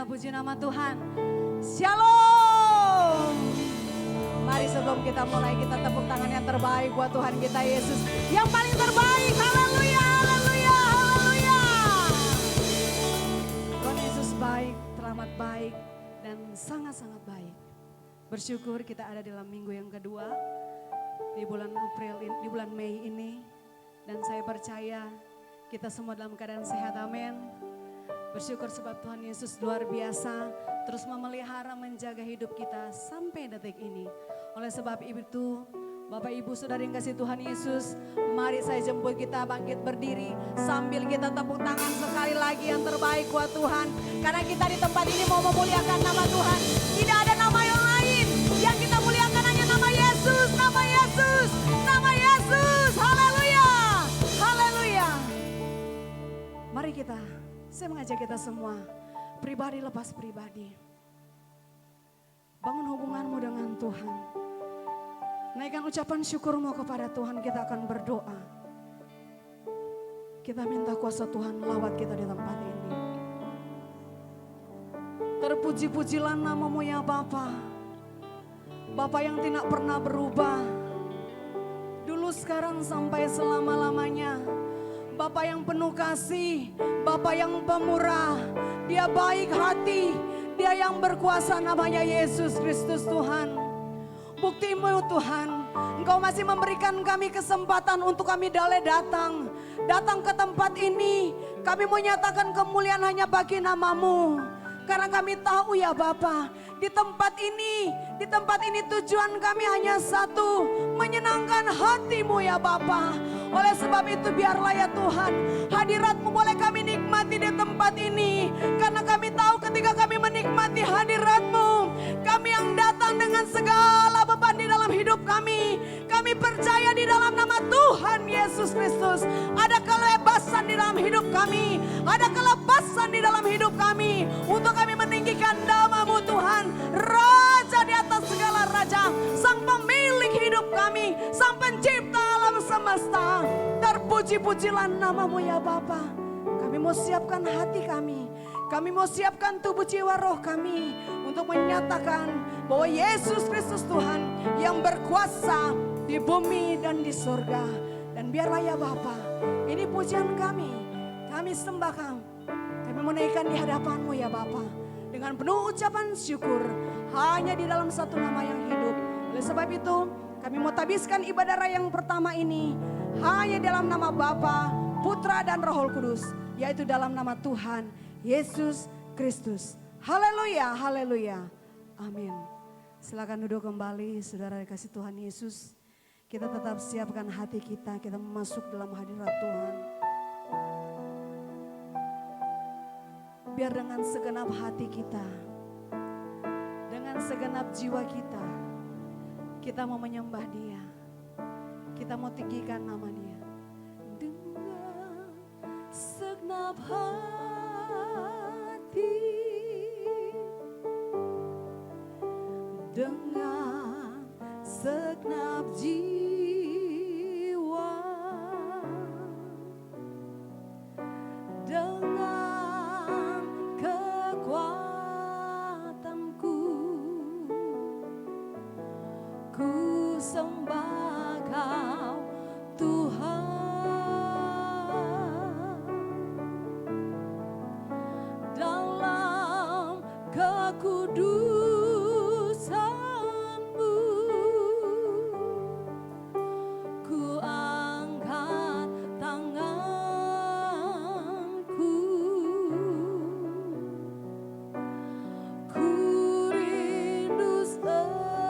Haleluya, puji nama Tuhan. Shalom. Mari sebelum kita mulai, kita tepuk tangan yang terbaik buat Tuhan kita Yesus. Yang paling terbaik, haleluya, haleluya, haleluya. Tuhan Yesus baik, teramat baik, dan sangat-sangat baik. Bersyukur kita ada dalam minggu yang kedua di bulan April, di bulan Mei ini. Dan saya percaya kita semua dalam keadaan sehat, amin. Bersyukur sebab Tuhan Yesus luar biasa terus memelihara menjaga hidup kita sampai detik ini. Oleh sebab itu Bapak Ibu Saudara yang kasih Tuhan Yesus, mari saya jemput kita bangkit berdiri sambil kita tepuk tangan sekali lagi yang terbaik buat Tuhan. Karena kita di tempat ini mau memuliakan nama Tuhan. Tidak ada nama yang lain, yang kita muliakan hanya nama Yesus, nama Yesus, nama Yesus. Haleluya, haleluya. Mari saya mengajak kita semua, pribadi lepas pribadi. Bangun hubunganmu dengan Tuhan. Naikkan ucapan syukurmu kepada Tuhan, kita akan berdoa. Kita minta kuasa Tuhan lawat kita di tempat ini. Terpuji-pujilah namamu ya Bapa. Bapa yang tidak pernah berubah. Dulu, sekarang, sampai selama-lamanya. Bapa yang penuh kasih, Bapa yang pemurah, Dia baik hati, Dia yang berkuasa, namanya Yesus Kristus Tuhan. Buktimu Tuhan, Engkau masih memberikan kami kesempatan untuk kami datang ke tempat ini. Kami menyatakan kemuliaan hanya bagi namamu. Karena kami tahu ya Bapa, di tempat ini tujuan kami hanya satu, menyenangkan hatimu ya Bapa. Oleh sebab itu biarlah ya Tuhan, hadirat-Mu boleh kami nikmati di tempat ini. Karena kami tahu ketika kami menikmati hadirat-Mu, kami yang datang dengan segala beban di dalam hidup kami. Kami percaya di dalam nama Tuhan Yesus Kristus ada kebebasan di dalam hidup kami. Ada kelepasan di dalam hidup kami. Untuk kami meninggikan nama-Mu Tuhan, Raja di atas segala raja, Sang pemilik hidup kami, Sang pencipta alam semesta. Terpuji-pujilah namamu ya Bapa. Kami mau siapkan hati kami. Kami mau siapkan tubuh jiwa roh kami untuk menyatakan bahwa Yesus Kristus Tuhan yang berkuasa di bumi dan di surga. Dan biarlah ya Bapa, ini pujian kami sembahkan. Kami menaikkan di hadapan-Mu ya Bapa dengan penuh ucapan syukur hanya di dalam satu nama yang hidup. Oleh sebab itu kami mau tabiskan ibadah raya yang pertama ini hanya dalam nama Bapa, Putra dan Roh Kudus, yaitu dalam nama Tuhan Yesus Kristus. Haleluya, haleluya, amin. Silakan duduk kembali saudara kasih Tuhan Yesus. Kita tetap siapkan hati kita masuk dalam hadirat Tuhan. Biar dengan segenap hati kita, dengan segenap jiwa kita mau menyembah Dia. Kita mau tinggikan nama Dia. Dengan segenap hati, dengan segenap jiwa, dengan kekuatanku, ku sembah Kau Tuhan. Dalam kekudusan-Mu ku angkat tanganku, ku rindu selalu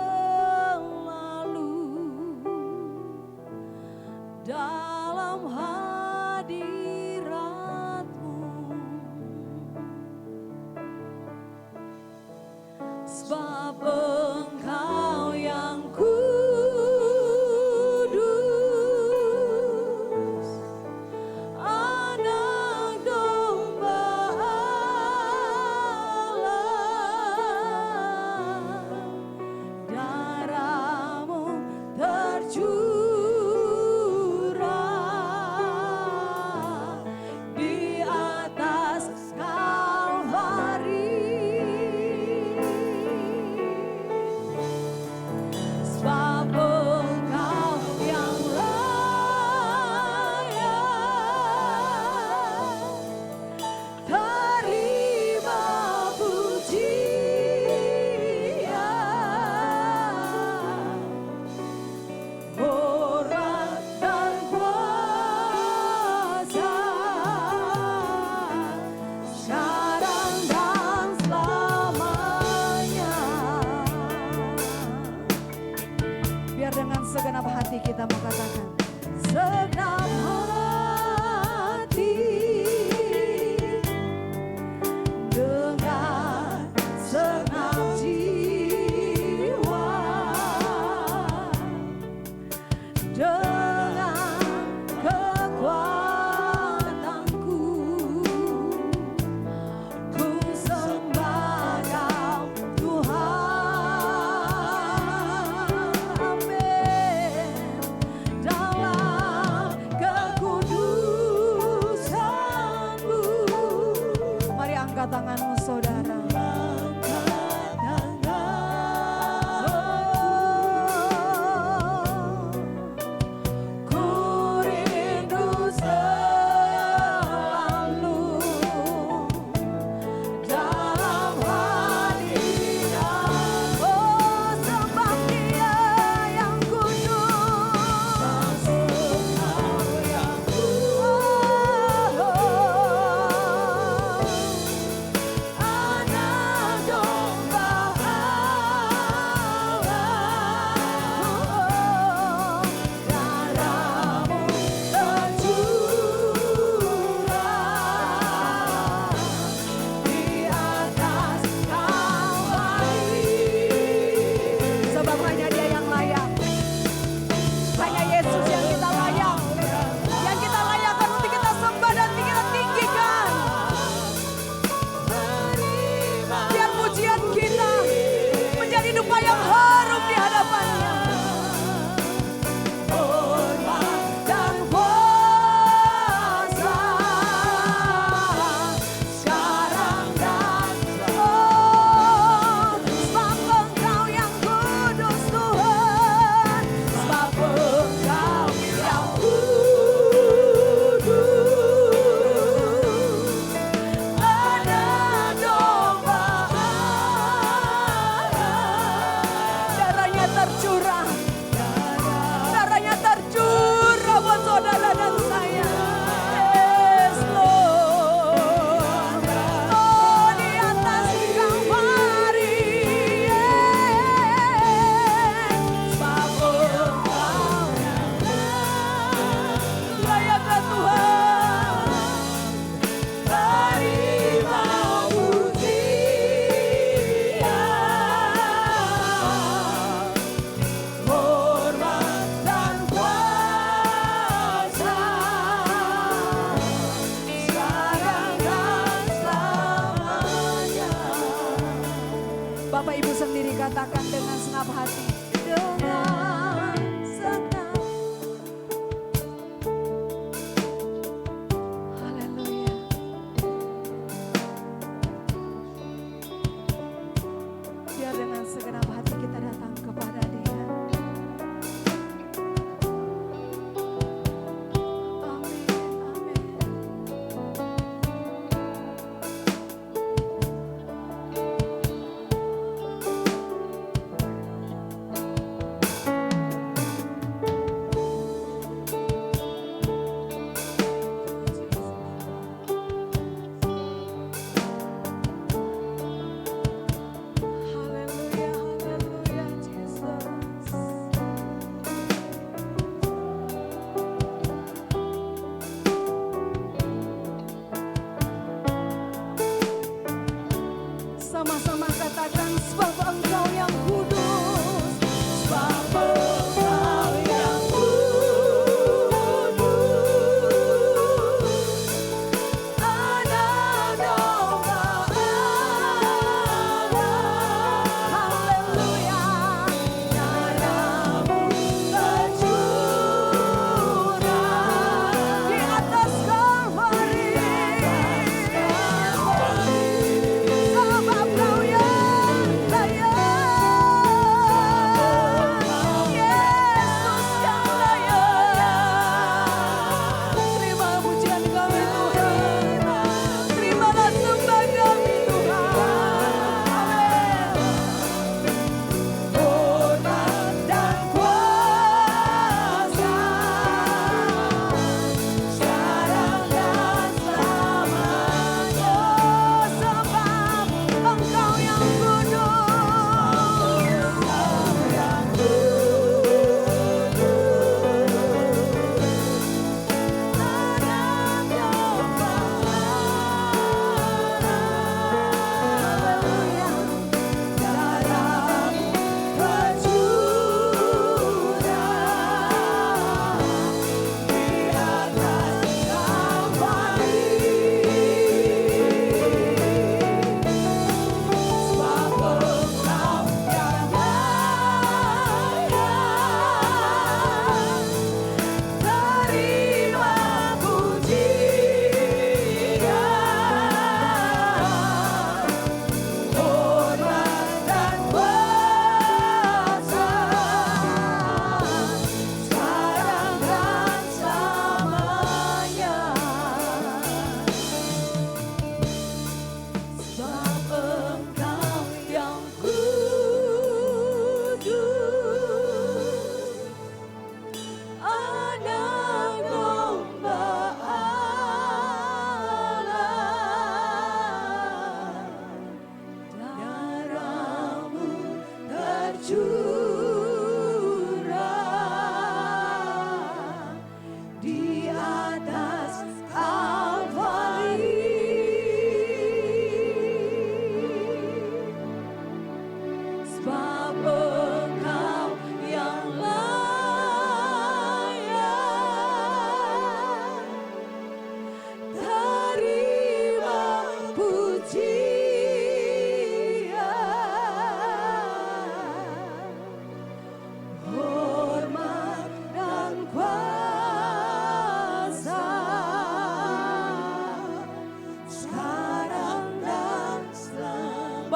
dalam hadirat-Mu. Sebab Engkau yang kudus, Anak Domba Allah, darah-Mu tercurah di atas Kalvari. Angkat tanganmu saudara. Bapak Ibu sendiri katakan dengan senap hati. Dengan senap. Haleluya. Biar dengan segenap hati kita datang kepada Dia. Amin, amin. Sama-sama katakan sebab Engkau yang kudus, sebab Engkau yang kudus, anak domba Allah. Haleluya, darahmu tercurah di atas Kalvari. Sebab Kau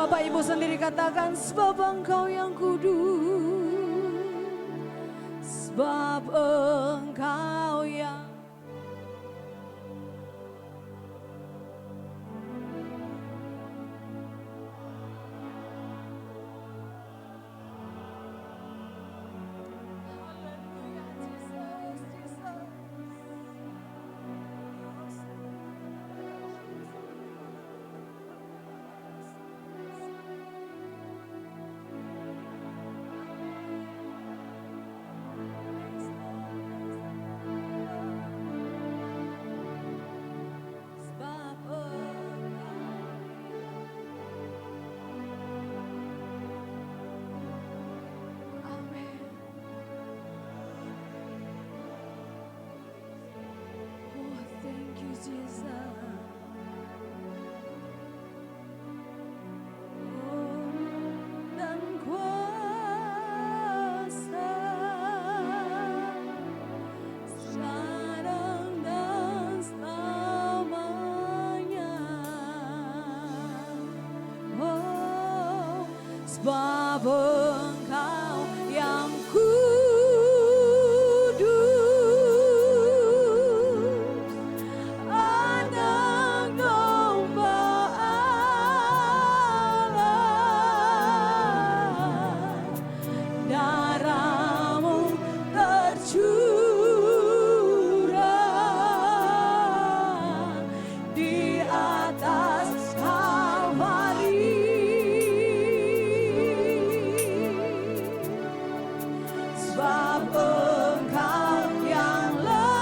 Bapak Ibu sendiri katakan, sebab Engkau yang kudus, sebab Engkau yang sebab Engkau yang kudus, Anak Domba Allah, darah-Mu tercurah di atas Kalvari. Sebab Engkau yang layak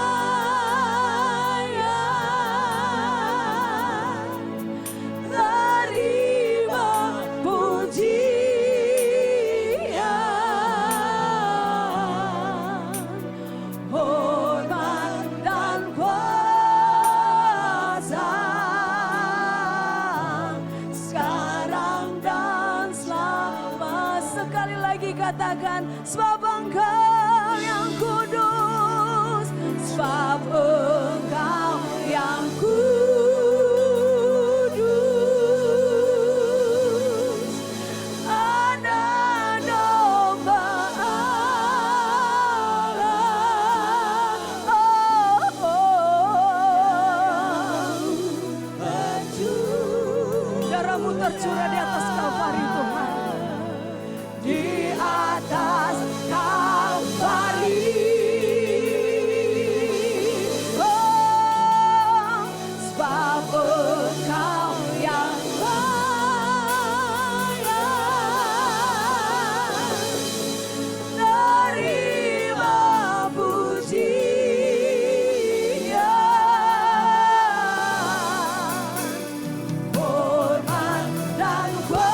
terima pujian, hormat dan kuasa sekarang dan selama. Sekali lagi katakan, sebab Engkau yang kudus, sebab Engkau yang kudus, Anak Domba Allah. Darah-Mu tercurah di atas Kalvari Tuhan, di atas Kalvari. Oh, sebab Engkau yang layak terima pujian, hormat dan kuasa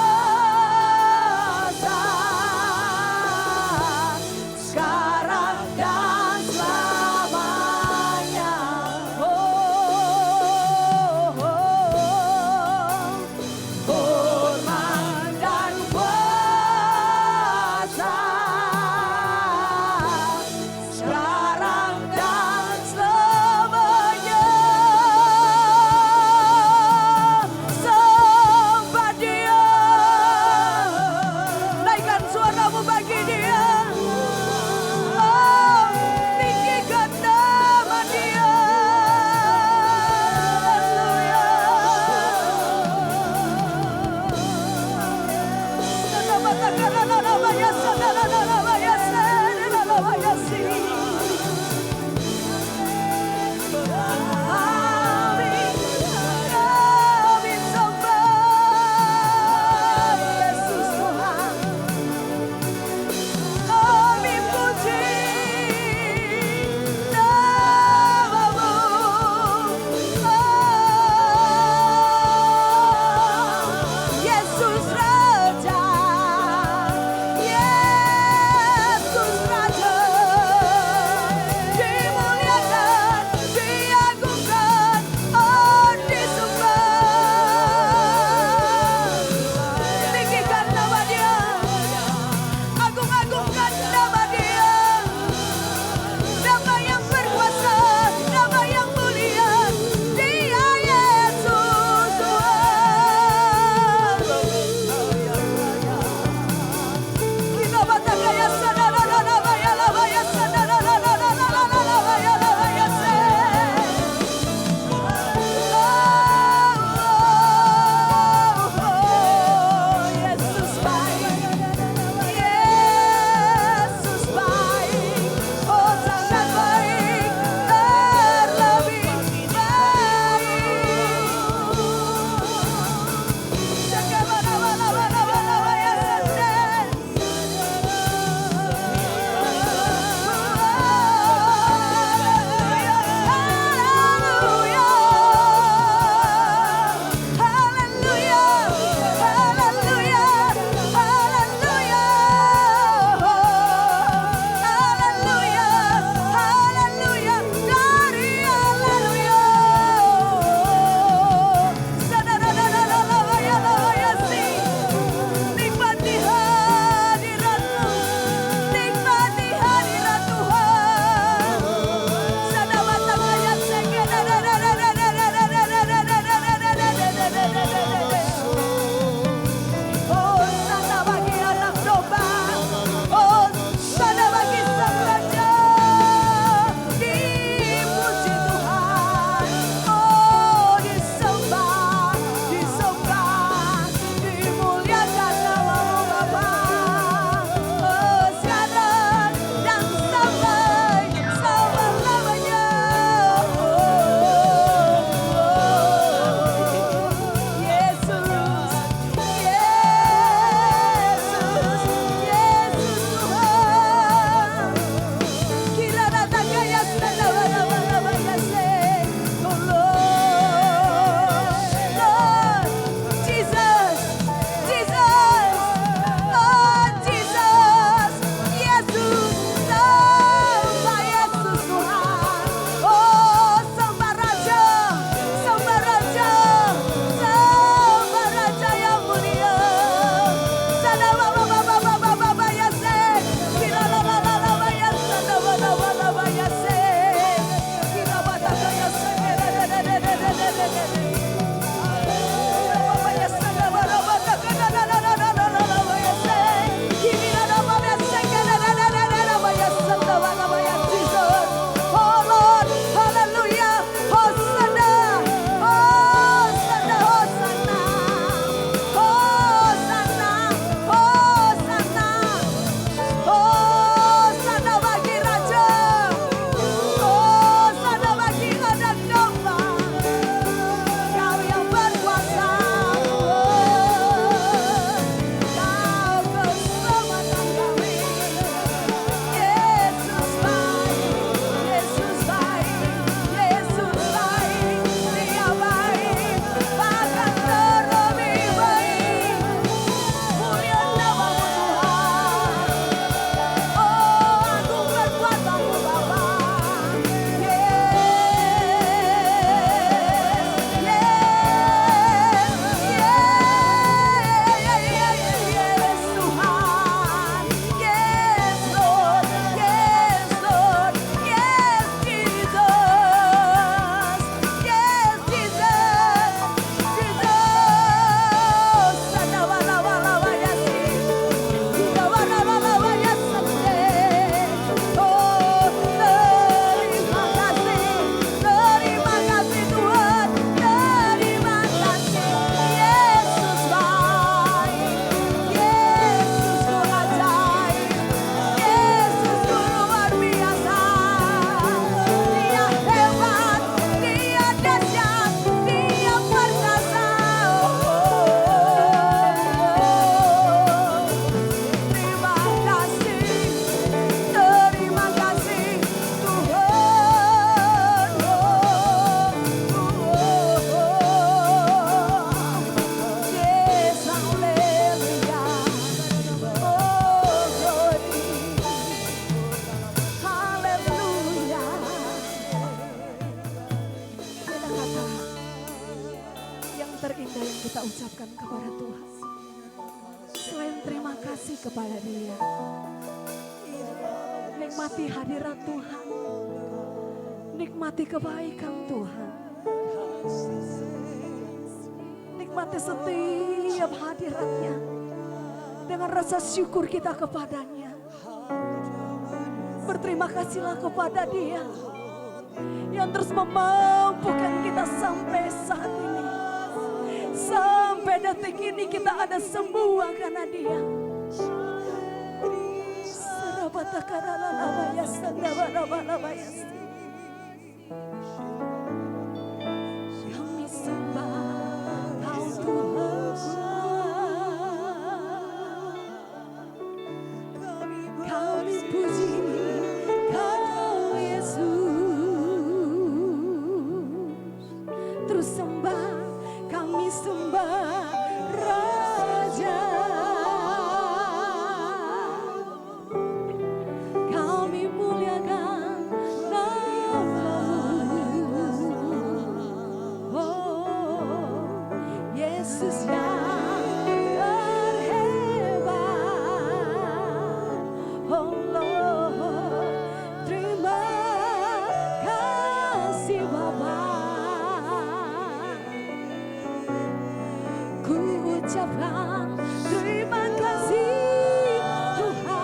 kepada Tuhan. Selain terima kasih kepada Dia, nikmati hadirat Tuhan, nikmati kebaikan Tuhan, nikmati setiap hadiratnya dengan rasa syukur kita kepadanya. Berterima kasihlah kepada Dia yang terus memampukan kita sampai saat ini. Sampai detik ini kita ada semua karena Dia. Kami sembah Kau Tuhan, kami puji Kau Yesus. Terus sembah, kami sembah Raja. Kami muliakan nama-Mu. Oh, Yesus yang terhebat. Oh Lord, terima kasih Bapa. Ku ucapkan terima kasih Tuhan.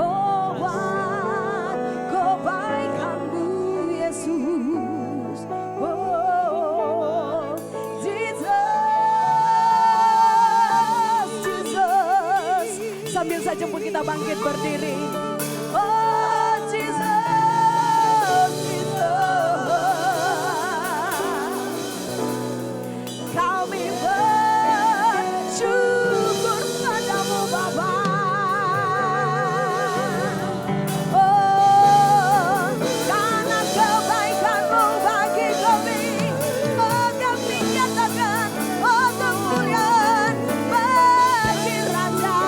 Oh buat kebaikan-Mu Yesus. Oh Jesus, Jesus. Sambil saja pun kita bangkit berdiri. Oh Jesus, Jesus. Kami bersyukur padamu Bapa. Oh, karena kebaikan-Mu bagi kami. Oh, kami nyatakan, oh kemuliaan bagi Raja.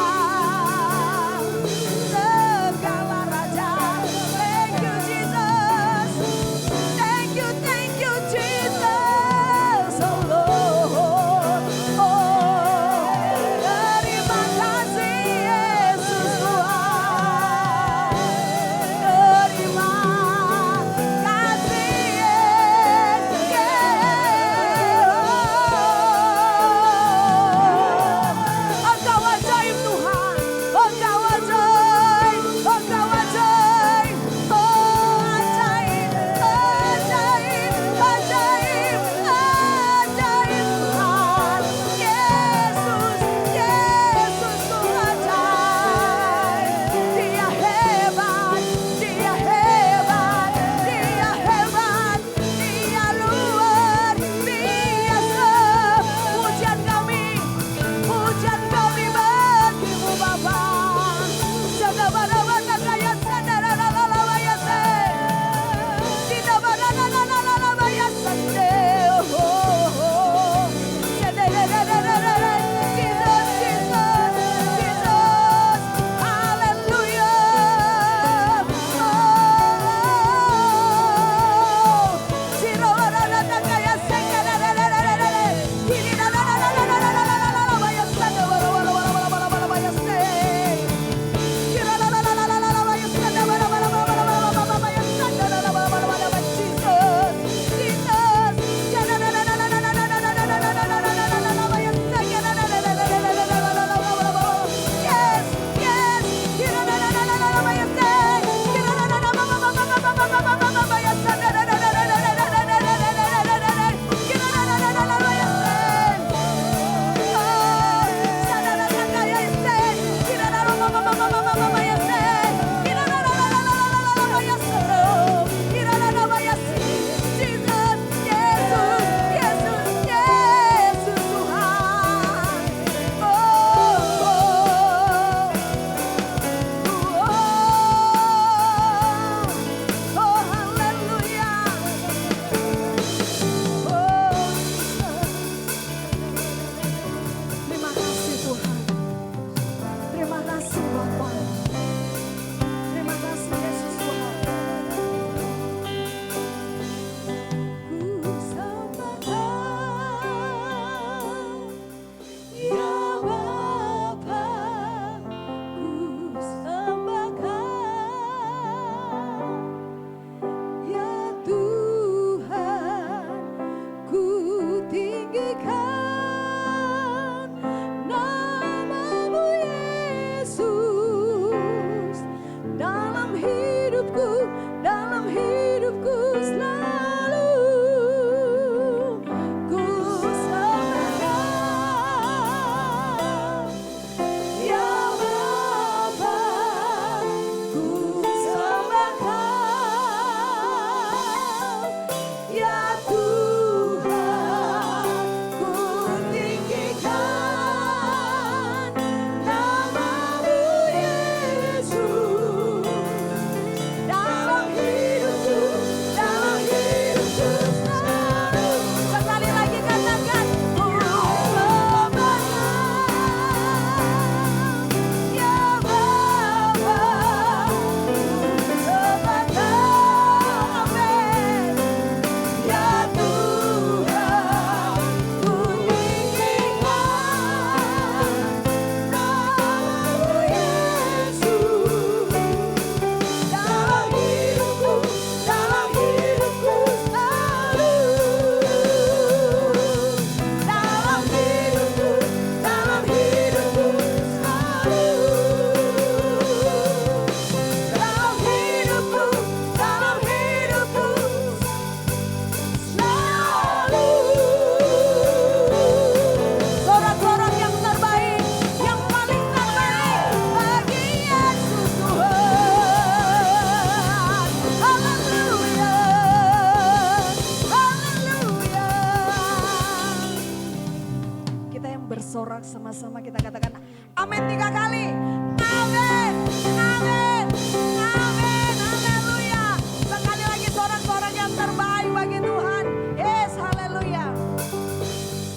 Tuhan bersorak sama-sama, kita katakan amin 3 kali. Amin, amin, amin, haleluya. Sekali lagi sorak-sorak yang terbaik bagi Tuhan. Yes, haleluya.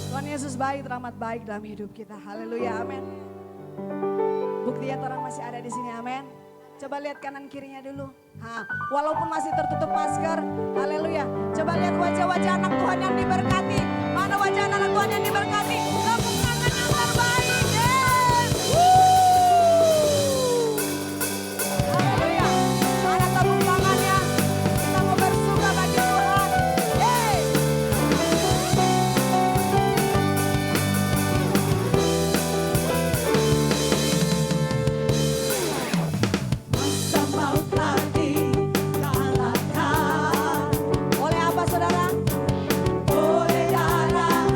Tuhan Yesus baik, teramat baik dalam hidup kita. Haleluya, amin. Buktinya Tuhan masih ada di sini, amin. Coba lihat kanan kirinya dulu. Walaupun masih tertutup masker, haleluya. Coba lihat wajah-wajah anak Tuhan yang diberkati. Mana wajah anak Tuhan yang diberkati? Tepuk tangan yang terbaik. Yes. Haleluya. Mana tepuk tangannya? Kita mau bersuka bagi Tuhan. Hey. Masa maut telah dikalahkan. Oleh apa saudara? Oleh darah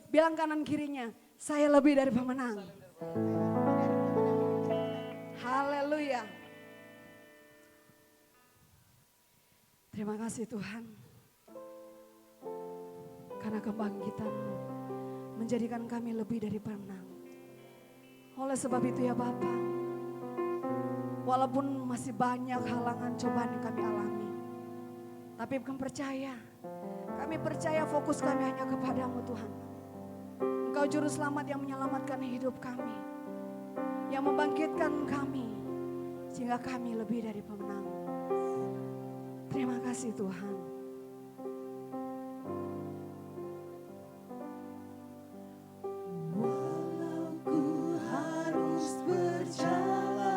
Bilang kanan kirinya, saya lebih dari pemenang. Haleluya. Terima kasih Tuhan. Karena kebangkitan-Mu menjadikan kami lebih dari pemenang. Oleh sebab itu ya Bapa, walaupun masih banyak halangan cobaan yang kami alami, tapi kami percaya fokus kami hanya kepadamu Tuhan. Engkau juru selamat yang menyelamatkan hidup kami, yang membangkitkan kami, sehingga kami lebih dari pemenang. Terima kasih Tuhan. Walau ku harus berjalan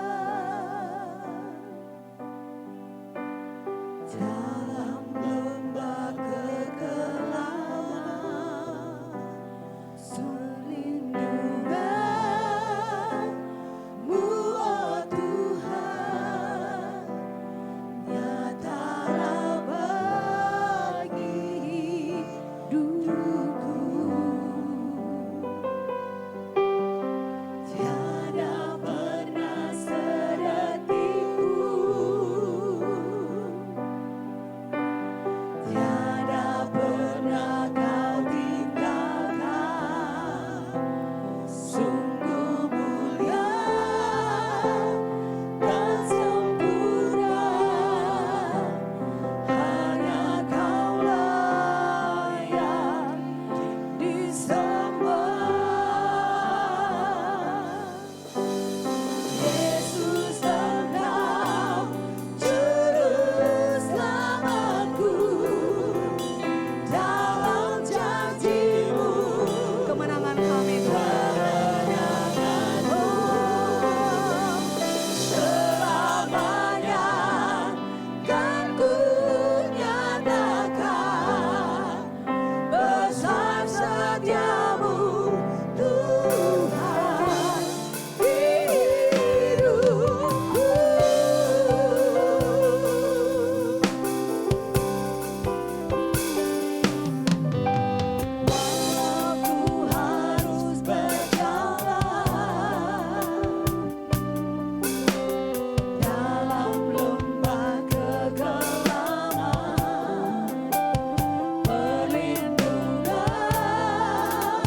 dalam lembah kegelapan, perlindungan-Mu, oh Tuhan, nyatalah bagi hidupku. Tiada pernah sedetik pun, tiada pernah Kau tinggalkan. Sungguh mulia dan sempurna, hanya Kaulah yang disembah. Yesus, Engkau juru selamatku, dalam janji-Mu Kemenangan kami Tuhan. kemenangan-Mu selamanya kan ku nyatakan. Besar setia-Mu Tuhan di hidupku. Walau ku harus berjalan dalam lembah kegelapan, perlindungan-Mu,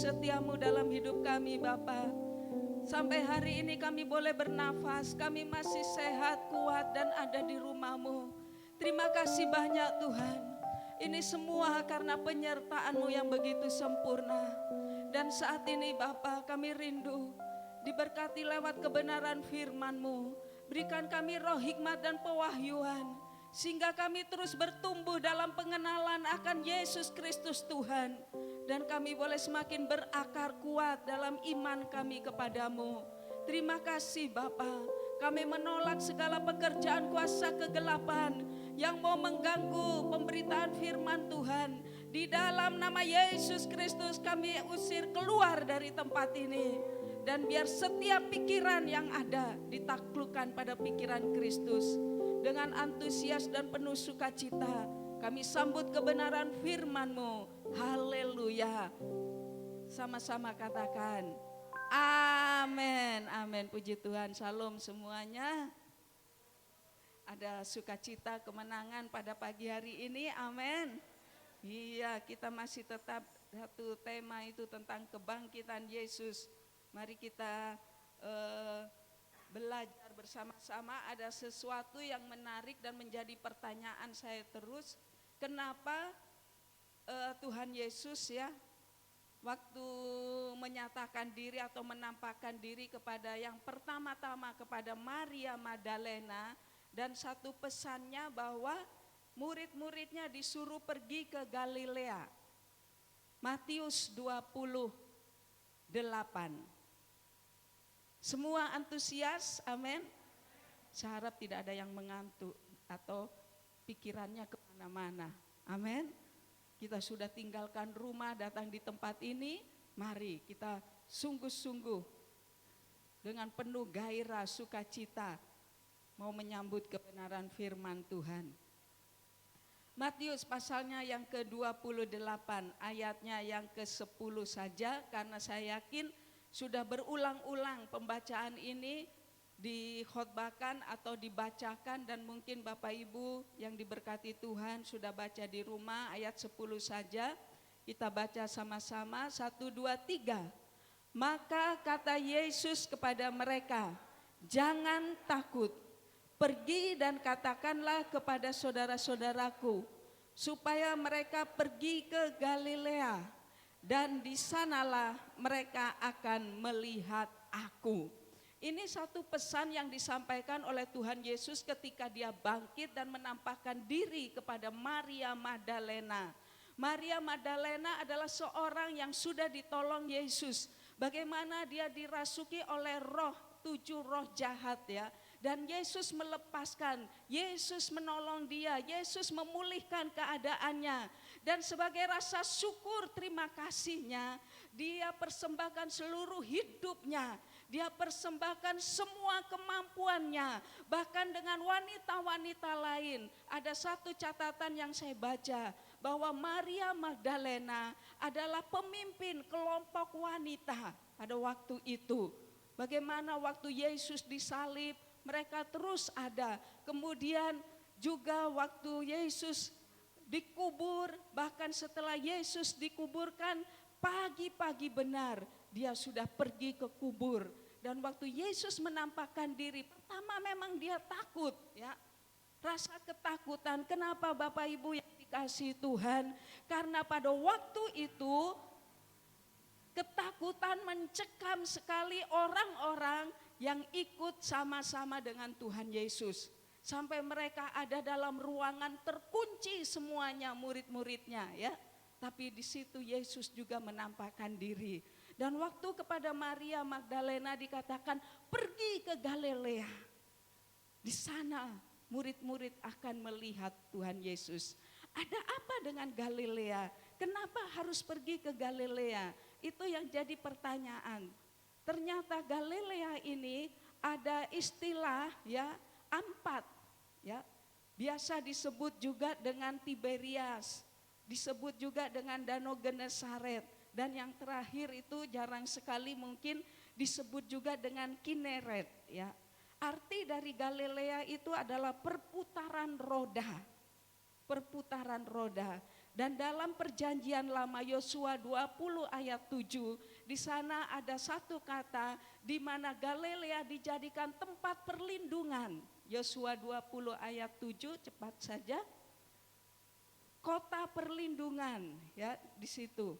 setiamu dalam hidup kami Bapa. Sampai hari ini kami boleh bernafas, kami masih sehat, kuat dan ada di rumah-Mu. Terima kasih banyak Tuhan. Ini semua karena penyertaan-Mu yang begitu sempurna. Dan saat ini Bapa, kami rindu diberkati lewat kebenaran firman-Mu. Berikan kami roh hikmat dan pewahyuan, sehingga kami terus bertumbuh dalam pengenalan akan Yesus Kristus Tuhan. Dan kami boleh semakin berakar kuat dalam iman kami kepadamu. Terima kasih Bapa. Kami menolak segala pekerjaan kuasa kegelapan yang mau mengganggu pemberitaan firman Tuhan. Di dalam nama Yesus Kristus kami usir keluar dari tempat ini. Dan biar setiap pikiran yang ada ditaklukkan pada pikiran Kristus. Dengan antusias dan penuh sukacita kami sambut kebenaran firman-Mu. Haleluya. Sama-sama katakan amin, amin. Puji Tuhan, shalom semuanya. Ada sukacita kemenangan pada pagi hari ini, amin. Iya, kita masih tetap satu tema itu tentang kebangkitan Yesus. Mari kita belajar bersama-sama. Ada sesuatu yang menarik dan menjadi pertanyaan saya terus. Kenapa Tuhan Yesus ya waktu menyatakan diri atau menampakkan diri kepada yang pertama-tama kepada Maria Magdalena, dan satu pesannya bahwa murid-muridnya disuruh pergi ke Galilea. Matius 28. Semua antusias, amin. Saya harap tidak ada yang mengantuk atau pikirannya kemana-mana, amin. Kita sudah tinggalkan rumah, datang di tempat ini, mari kita sungguh-sungguh dengan penuh gairah, sukacita mau menyambut kebenaran firman Tuhan. Matius pasalnya yang ke-28, ayatnya yang ke-10 saja, karena saya yakin sudah berulang-ulang pembacaan ini dikhotbahkan atau dibacakan, dan mungkin Bapak Ibu yang diberkati Tuhan sudah baca di rumah. Ayat 10 saja kita baca sama-sama, 1, 2, 3. Maka kata Yesus kepada mereka, jangan takut, pergi dan katakanlah kepada saudara-saudaraku supaya mereka pergi ke Galilea, dan di sanalah mereka akan melihat aku. Ini satu pesan yang disampaikan oleh Tuhan Yesus ketika dia bangkit dan menampakkan diri kepada Maria Magdalena. Maria Magdalena adalah seorang yang sudah ditolong Yesus. Bagaimana dia dirasuki oleh 7 roh jahat ya. Dan Yesus melepaskan, Yesus menolong dia, Yesus memulihkan keadaannya. Dan sebagai rasa syukur terima kasihnya, dia persembahkan seluruh hidupnya. Dia persembahkan semua kemampuannya, bahkan dengan wanita-wanita lain. Ada satu catatan yang saya baca, bahwa Maria Magdalena adalah pemimpin kelompok wanita pada waktu itu. Bagaimana waktu Yesus disalib, mereka terus ada. Kemudian juga waktu Yesus dikubur, bahkan setelah Yesus dikuburkan, pagi-pagi benar dia sudah pergi ke kubur. Dan waktu Yesus menampakkan diri, pertama memang dia takut ya. Rasa ketakutan. Kenapa Bapak Ibu yang dikasihi Tuhan? Karena pada waktu itu ketakutan mencekam sekali orang-orang yang ikut sama-sama dengan Tuhan Yesus. Sampai mereka ada dalam ruangan terkunci semuanya, murid-muridnya ya. Tapi di situ Yesus juga menampakkan diri. Dan waktu kepada Maria Magdalena dikatakan pergi ke Galilea. Di sana murid-murid akan melihat Tuhan Yesus. Ada apa dengan Galilea? Kenapa harus pergi ke Galilea? Itu yang jadi pertanyaan. Ternyata Galilea ini ada istilah ya, Ampat ya. Biasa disebut juga dengan Tiberias, disebut juga dengan Danau Genesaret, dan yang terakhir itu jarang sekali mungkin disebut juga dengan Kineret ya. Arti dari Galilea itu adalah perputaran roda. Perputaran roda. Dan dalam perjanjian lama Yosua 20 ayat 7, di sana ada satu kata di mana Galilea dijadikan tempat perlindungan. Yosua 20 ayat 7, cepat saja. Kota perlindungan ya di situ.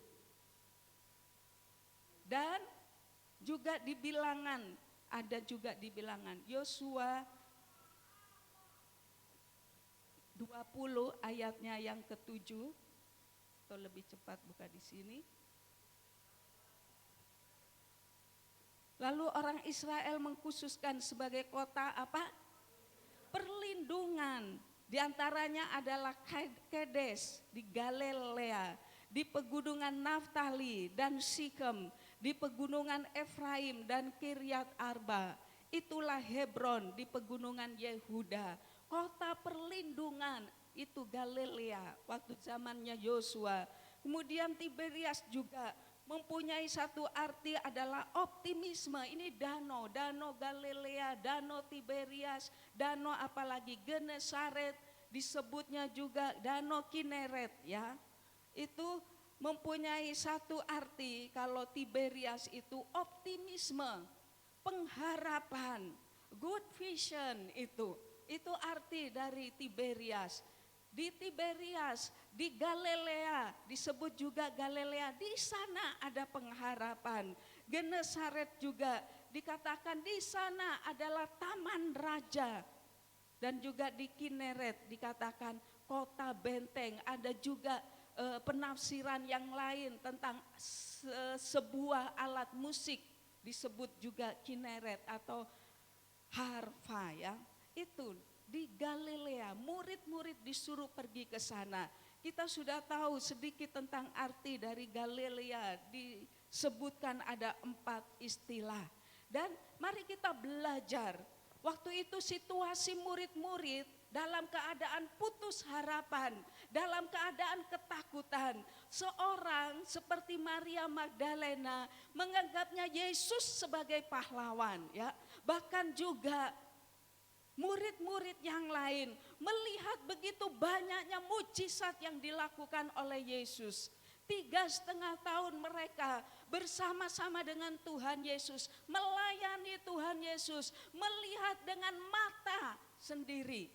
Dan juga di bilangan, ada juga di bilangan Yosua 20 ayatnya yang ke-7, atau lebih cepat buka di sini. Lalu orang Israel mengkhususkan sebagai kota apa? Perlindungan. Di antaranya adalah Kedes di Galilea, di pegunungan Naftali dan Sikem, di pegunungan Efraim dan Kiryat Arba. Itulah Hebron di pegunungan Yehuda. Kota perlindungan itu Galilea waktu zamannya Yosua. Kemudian Tiberias juga mempunyai satu arti adalah optimisme. Ini danau Galilea, danau Tiberias, danau apalagi Genesaret, disebutnya juga danau Kineret ya. Itu mempunyai satu arti, kalau Tiberias itu optimisme, pengharapan, good vision itu. Itu arti dari Tiberias. Di Tiberias, di Galilea, disebut juga Galilea, di sana ada pengharapan. Genesaret juga dikatakan di sana adalah taman raja. Dan juga di Kineret dikatakan kota benteng. Ada juga penafsiran yang lain tentang sebuah alat musik, disebut juga Kineret atau harfa ya. Itu di Galilea, murid-murid disuruh pergi ke sana. Kita sudah tahu sedikit tentang arti dari Galilea, disebutkan ada 4 istilah. Dan mari kita belajar, waktu itu situasi murid-murid dalam keadaan putus harapan, dalam keadaan ketakutan. Seorang seperti Maria Magdalena menganggapnya Yesus sebagai pahlawan ya. Bahkan juga murid-murid yang lain melihat begitu banyaknya mujizat yang dilakukan oleh Yesus. 3,5 tahun mereka bersama-sama dengan Tuhan Yesus, melayani Tuhan Yesus, melihat dengan mata sendiri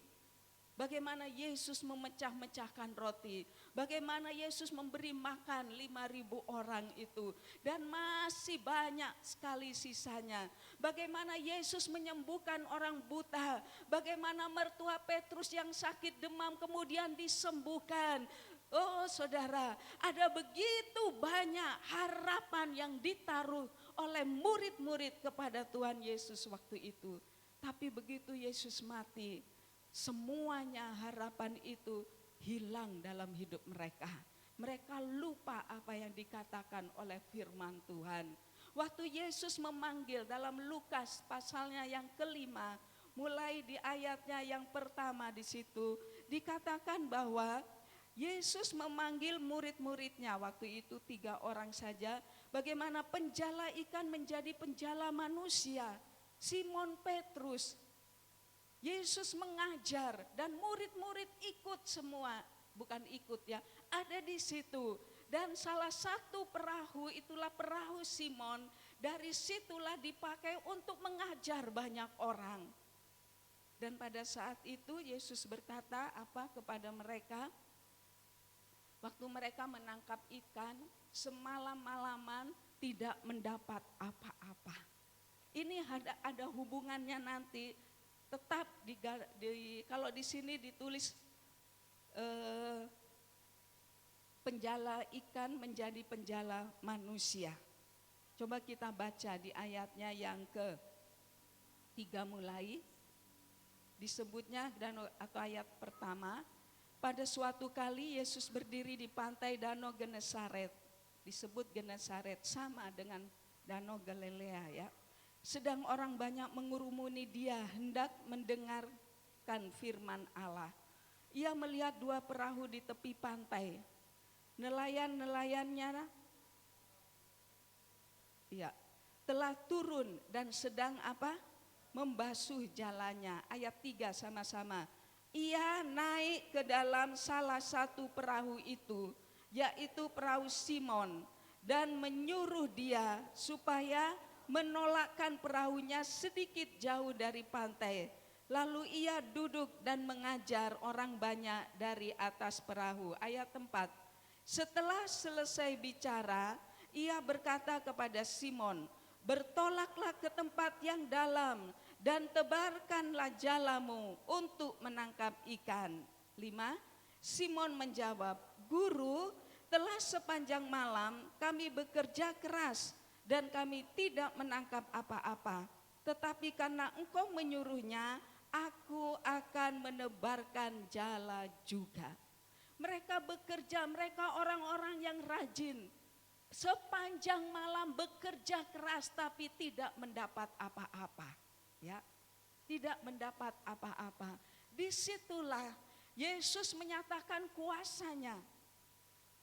bagaimana Yesus memecah-mecahkan roti, bagaimana Yesus memberi makan 5.000 orang itu, dan masih banyak sekali sisanya. Bagaimana Yesus menyembuhkan orang buta, bagaimana mertua Petrus yang sakit demam kemudian disembuhkan. Oh saudara, ada begitu banyak harapan yang ditaruh oleh murid-murid kepada Tuhan Yesus waktu itu. Tapi begitu Yesus mati, semuanya harapan itu hilang dalam hidup mereka. Mereka lupa apa yang dikatakan oleh firman Tuhan. Waktu Yesus memanggil dalam Lukas pasalnya yang ke-5, mulai di ayatnya yang pertama di situ dikatakan bahwa Yesus memanggil murid-muridnya, waktu itu 3 orang saja, bagaimana penjala ikan menjadi penjala manusia. Simon Petrus, Yesus mengajar dan murid-murid ikut semua, bukan ikut ya, ada di situ. Dan salah satu perahu itulah perahu Simon, dari situlah dipakai untuk mengajar banyak orang. Dan pada saat itu Yesus berkata apa kepada mereka? Waktu mereka menangkap ikan, semalam-malaman tidak mendapat apa-apa. Ini ada hubungannya nanti, tetap kalau di sini ditulis penjala ikan menjadi penjala manusia. Coba kita baca di ayatnya yang ke-3 mulai. Disebutnya atau ayat pertama, pada suatu kali Yesus berdiri di pantai Danau Genesaret. Disebut Genesaret sama dengan Danau Galilea ya. Sedang orang banyak mengurumuni dia hendak mendengarkan firman Allah. Ia melihat 2 perahu di tepi pantai. Nelayan-nelayannya ya, telah turun dan sedang apa? Membasuh jalannya. Ayat 3 sama-sama. Ia naik ke ke dalam salah satu perahu itu, yaitu perahu Simon, dan menyuruh dia supaya menolakkan perahunya sedikit jauh dari pantai. Lalu ia duduk dan mengajar orang banyak dari atas perahu. Ayat 4. Setelah selesai bicara, ia berkata kepada Simon, bertolaklah ke tempat yang dalam dan tebarkanlah jalamu untuk menangkap ikan. 5. Simon menjawab, Guru, telah sepanjang malam kami bekerja keras dan kami tidak menangkap apa-apa. Tetapi karena engkau menyuruhnya, aku akan menebarkan jala juga. Mereka bekerja, mereka orang-orang yang rajin. Sepanjang malam bekerja keras tapi tidak mendapat apa-apa. Ya, tidak mendapat apa-apa. Disitulah Yesus menyatakan kuasanya.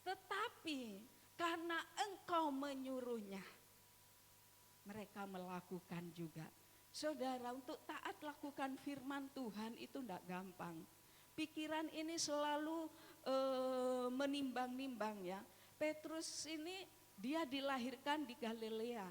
Tetapi karena engkau menyuruhnya, mereka melakukan juga. Saudara, untuk taat lakukan firman Tuhan itu tidak gampang. Pikiran ini selalu menimbang-nimbang ya. Petrus ini dia dilahirkan di Galilea.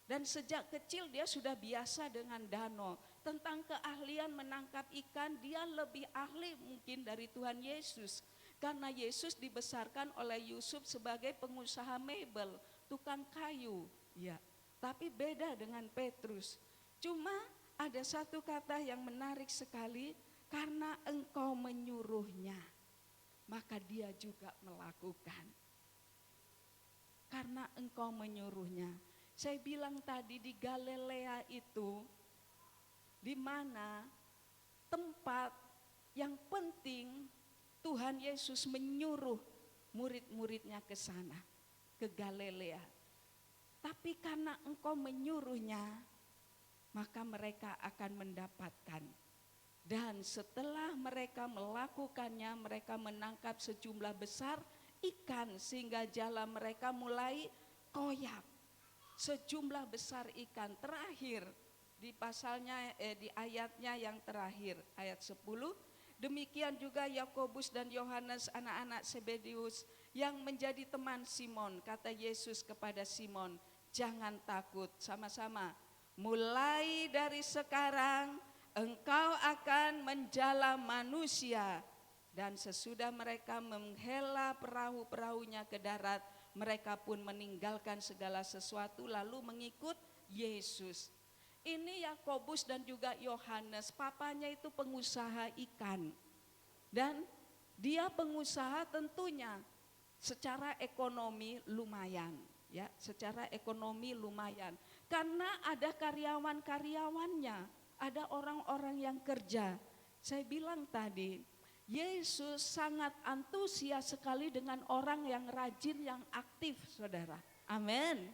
Dan sejak kecil dia sudah biasa dengan danau. Tentang keahlian menangkap ikan, dia lebih ahli mungkin dari Tuhan Yesus. Karena Yesus dibesarkan oleh Yusuf sebagai pengusaha mebel, tukang kayu. Ya, tapi beda dengan Petrus. Cuma ada satu kata yang menarik sekali, karena engkau menyuruhnya, maka dia juga melakukan. Karena engkau menyuruhnya. Saya bilang tadi di Galilea itu, di mana tempat yang penting Tuhan Yesus menyuruh murid-muridnya ke sana, ke Galilea. Tapi karena engkau menyuruhnya, maka mereka akan mendapatkan. Dan setelah mereka melakukannya, mereka menangkap sejumlah besar ikan sehingga jala mereka mulai koyak. Sejumlah besar ikan. Terakhir di pasalnya, di ayatnya yang terakhir, ayat 10. Demikian juga Yakobus dan Yohanes anak-anak Zebedeus yang menjadi teman Simon. Kata Yesus kepada Simon, jangan takut, sama-sama. Mulai dari sekarang engkau akan menjala manusia. Dan sesudah mereka menghela perahu-perahunya ke darat, mereka pun meninggalkan segala sesuatu lalu mengikut Yesus. Ini Yakobus dan juga Yohanes, papanya itu pengusaha ikan. Dan dia pengusaha tentunya secara ekonomi lumayan, ya, secara ekonomi lumayan. Karena ada karyawan-karyawannya, ada orang-orang yang kerja. Saya bilang tadi, Yesus sangat antusias sekali dengan orang yang rajin, yang aktif, saudara. Amin.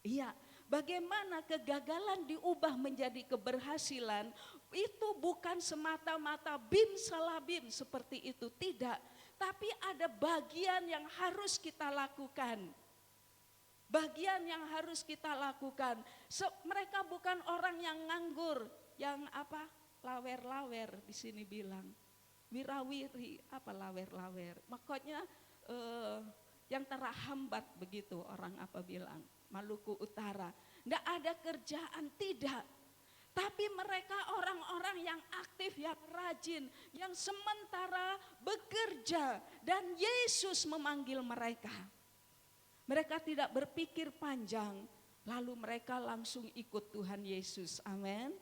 Iya, bagaimana kegagalan diubah menjadi keberhasilan, itu bukan semata-mata bim salah bim seperti itu, tidak. Tapi ada bagian yang harus kita lakukan. Bagian yang harus kita lakukan. Mereka bukan orang yang nganggur, yang apa? Lawer-lawer di sini bilang. Wirawiri, apa lawer-lawer. Makanya yang terhambat begitu orang apa bilang. Maluku Utara. Tidak ada kerjaan, tidak. Tapi mereka orang-orang yang aktif, yang rajin, yang sementara bekerja. Dan Yesus memanggil mereka. Mereka tidak berpikir panjang, lalu mereka langsung ikut Tuhan Yesus. Amin.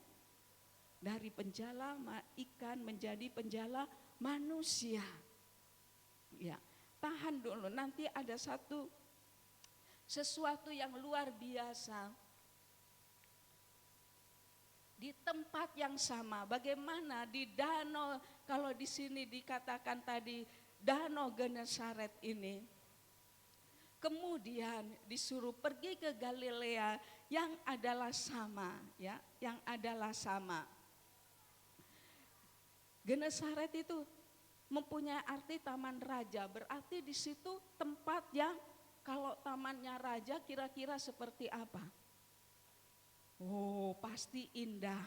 Dari penjala ikan menjadi penjala manusia. Ya, tahan dulu, nanti ada sesuatu yang luar biasa. Di tempat yang sama, bagaimana di danau, kalau di sini dikatakan tadi danau Genesaret ini. Kemudian disuruh pergi ke Galilea yang adalah sama, ya, yang adalah sama. Genesaret itu mempunyai arti taman raja, berarti di situ tempat yang kalau tamannya raja kira-kira seperti apa? Oh, pasti indah.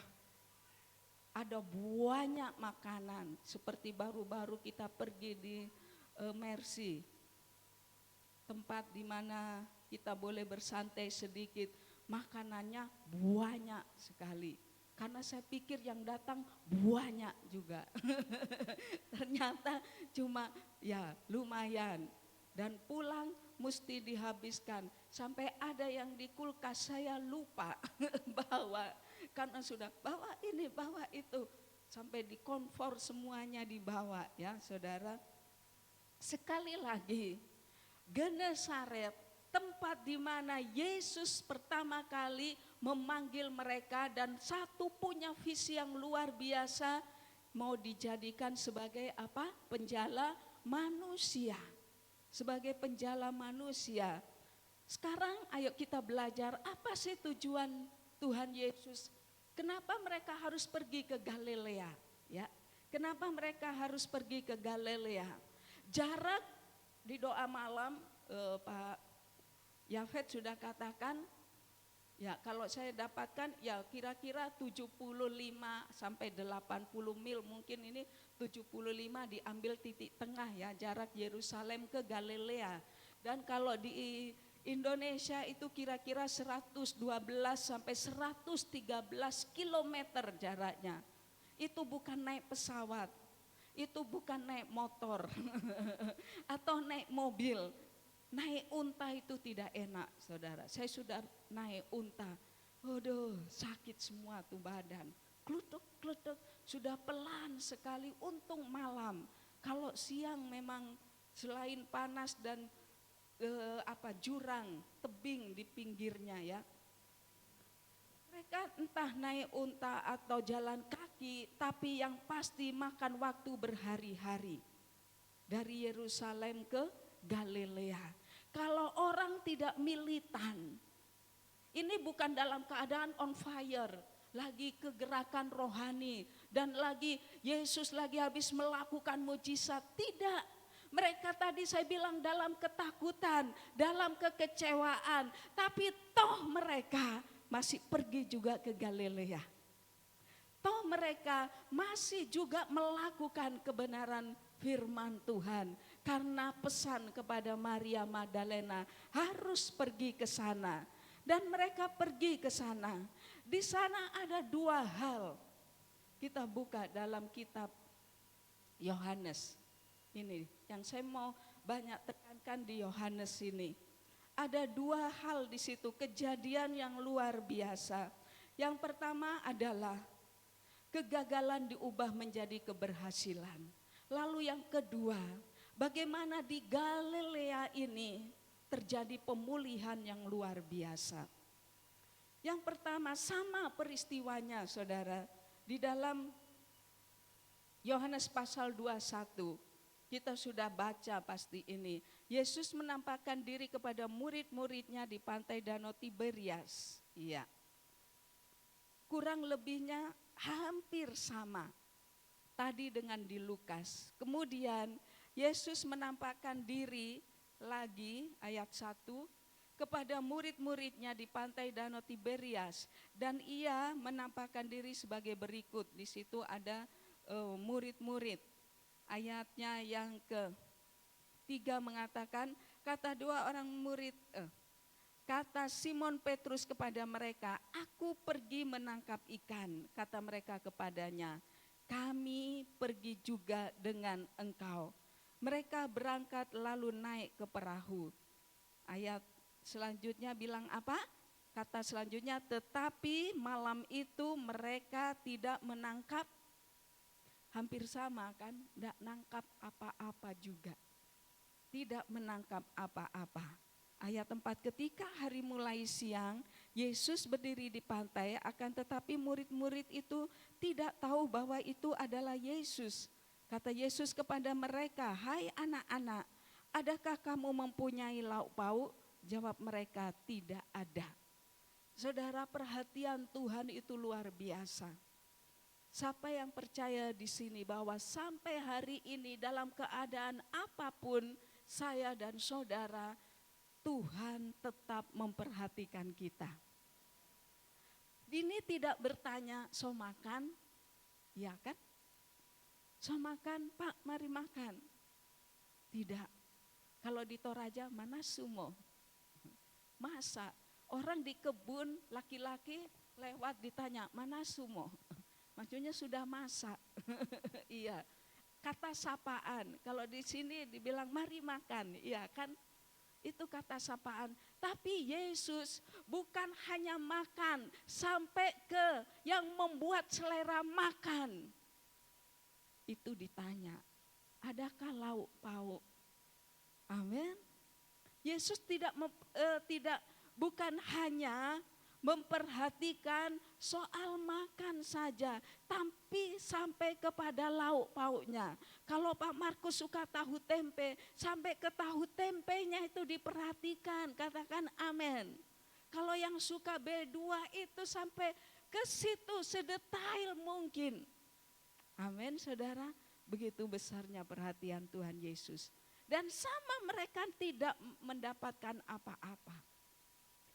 ada banyak makanan. Seperti baru-baru kita pergi di Mercy, tempat di mana kita boleh bersantai sedikit, makanannya banyak sekali. Karena saya pikir yang datang banyak juga. Ternyata cuma ya lumayan. Dan pulang mesti dihabiskan. Sampai ada yang di kulkas saya lupa bawa. Karena sudah bawa ini, bawa itu. Sampai di konfor semuanya dibawa ya saudara. Sekali lagi, Genesaret, tempat di mana Yesus pertama kali memanggil mereka dan satu punya visi yang luar biasa, mau dijadikan sebagai apa? Penjala manusia. Sebagai penjala manusia. Sekarang ayo kita belajar apa sih tujuan Tuhan Yesus? Kenapa mereka harus pergi ke Galilea? Ya, kenapa mereka harus pergi ke Galilea? Jarak di doa malam Pak Yafet sudah katakan, ya kalau saya dapatkan ya kira-kira 75 sampai 80 mil, mungkin ini 75 diambil titik tengah ya, jarak Yerusalem ke Galilea. Dan kalau di Indonesia itu kira-kira 112 sampai 113 kilometer jaraknya. Itu bukan naik pesawat, itu bukan naik motor atau naik mobil. Naik unta itu tidak enak saudara. Saya sudah naik unta, waduh sakit semua tuh badan. Klutuk-klutuk, sudah pelan sekali, untung malam. Kalau siang memang selain panas dan jurang, tebing di pinggirnya ya. Mereka entah naik unta atau jalan kaki, tapi yang pasti makan waktu berhari-hari. Dari Yerusalem ke Galilea. Kalau orang tidak militan, ini bukan dalam keadaan on fire, lagi kegerakan rohani, dan lagi Yesus lagi habis melakukan mujizat, tidak. Mereka tadi saya bilang dalam ketakutan, dalam kekecewaan, tapi toh mereka masih pergi juga ke Galilea. Toh mereka masih juga melakukan kebenaran firman Tuhan. Karena pesan kepada Maria Magdalena harus pergi ke sana. Dan mereka pergi ke sana. Di sana ada dua hal. Kita buka dalam kitab Yohanes. Ini yang saya mau banyak tekankan di Yohanes ini. Ada dua hal di situ, kejadian yang luar biasa. Yang pertama adalah kegagalan diubah menjadi keberhasilan. Lalu yang kedua, bagaimana di Galilea ini terjadi pemulihan yang luar biasa. Yang pertama sama peristiwanya saudara. Di dalam Yohanes pasal 21, kita sudah baca pasti ini. Yesus menampakkan diri kepada murid-muridnya di pantai Danau Tiberias. Iya. Kurang lebihnya hampir sama. Tadi dengan di Lukas. Kemudian Yesus menampakkan diri lagi ayat 1 kepada murid-muridnya di pantai Danau Tiberias. Dan ia menampakkan diri sebagai berikut. Di situ ada murid-murid. Ayatnya yang ke-3 mengatakan, kata dua orang murid, kata Simon Petrus kepada mereka, aku pergi menangkap ikan. Kata mereka kepadanya, kami pergi juga dengan engkau. Mereka berangkat lalu naik ke perahu. Ayat selanjutnya bilang apa? Kata selanjutnya, tetapi malam itu mereka tidak menangkap. Hampir sama kan, tidak nangkap apa-apa juga. Tidak menangkap apa-apa. Ayat 4, ketika hari mulai siang, Yesus berdiri di pantai, akan tetapi murid-murid itu tidak tahu bahwa itu adalah Yesus. Kata Yesus kepada mereka, hai anak-anak, adakah kamu mempunyai lauk pauk? Jawab mereka, tidak ada. Saudara, perhatian Tuhan itu luar biasa. Siapa yang percaya di sini bahwa sampai hari ini dalam keadaan apapun saya dan saudara, Tuhan tetap memperhatikan kita. Ini tidak bertanya, so makan, Iya kan? So makan, Pak mari makan. Tidak. Kalau di Toraja mana sumo. Masa orang di kebun laki-laki lewat ditanya mana sumo. Maksudnya sudah masak. Iya. Kata sapaan. Kalau di sini dibilang mari makan. Iya kan? Itu kata sapaan. Tapi Yesus bukan hanya makan sampai ke yang membuat selera makan. Itu ditanya, adakah lauk pauk? Amin. Yesus bukan hanya memperhatikan soal makan saja, tapi sampai kepada lauk pauknya. Kalau Pak Markus suka tahu tempe, sampai ke tahu tempenya itu diperhatikan, katakan amin. Kalau yang suka B2 itu sampai ke situ sedetail mungkin. Amin saudara, begitu besarnya perhatian Tuhan Yesus. Dan sama mereka tidak mendapatkan apa-apa.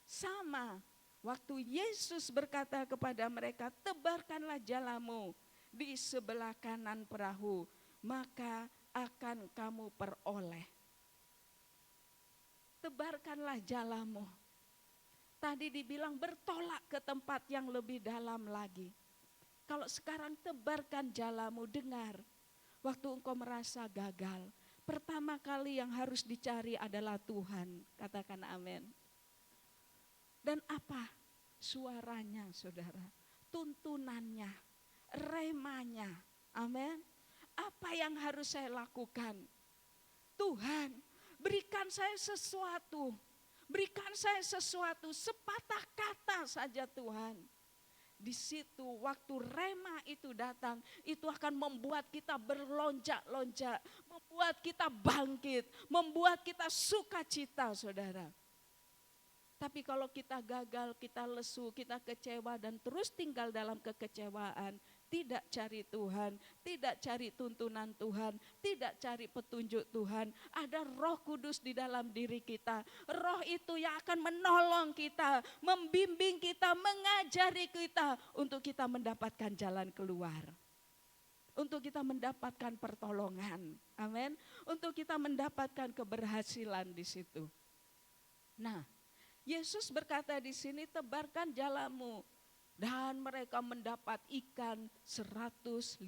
Sama. Waktu Yesus berkata kepada mereka, tebarkanlah jalamu di sebelah kanan perahu, maka akan kamu peroleh. Tebarkanlah jalamu. Tadi dibilang bertolak ke tempat yang lebih dalam lagi. Kalau sekarang tebarkan jalamu, dengar. Waktu engkau merasa gagal, pertama kali yang harus dicari adalah Tuhan. Katakan amin. Dan apa suaranya saudara, tuntunannya, remanya, amin. Apa yang harus saya lakukan? Tuhan, berikan saya sesuatu, sepatah kata saja Tuhan. Di situ waktu rema itu datang, itu akan membuat kita berlonjak-lonjak, membuat kita bangkit, membuat kita sukacita saudara. Tapi kalau kita gagal, kita lesu, kita kecewa dan terus tinggal dalam kekecewaan, tidak cari Tuhan, tidak cari tuntunan Tuhan, tidak cari petunjuk Tuhan, ada Roh Kudus di dalam diri kita. Roh itu yang akan menolong kita, membimbing kita, mengajari kita untuk kita mendapatkan jalan keluar. Untuk kita mendapatkan pertolongan, amin. Untuk kita mendapatkan keberhasilan di situ. Nah, Yesus berkata di sini, tebarkan jalamu. Dan mereka mendapat ikan 153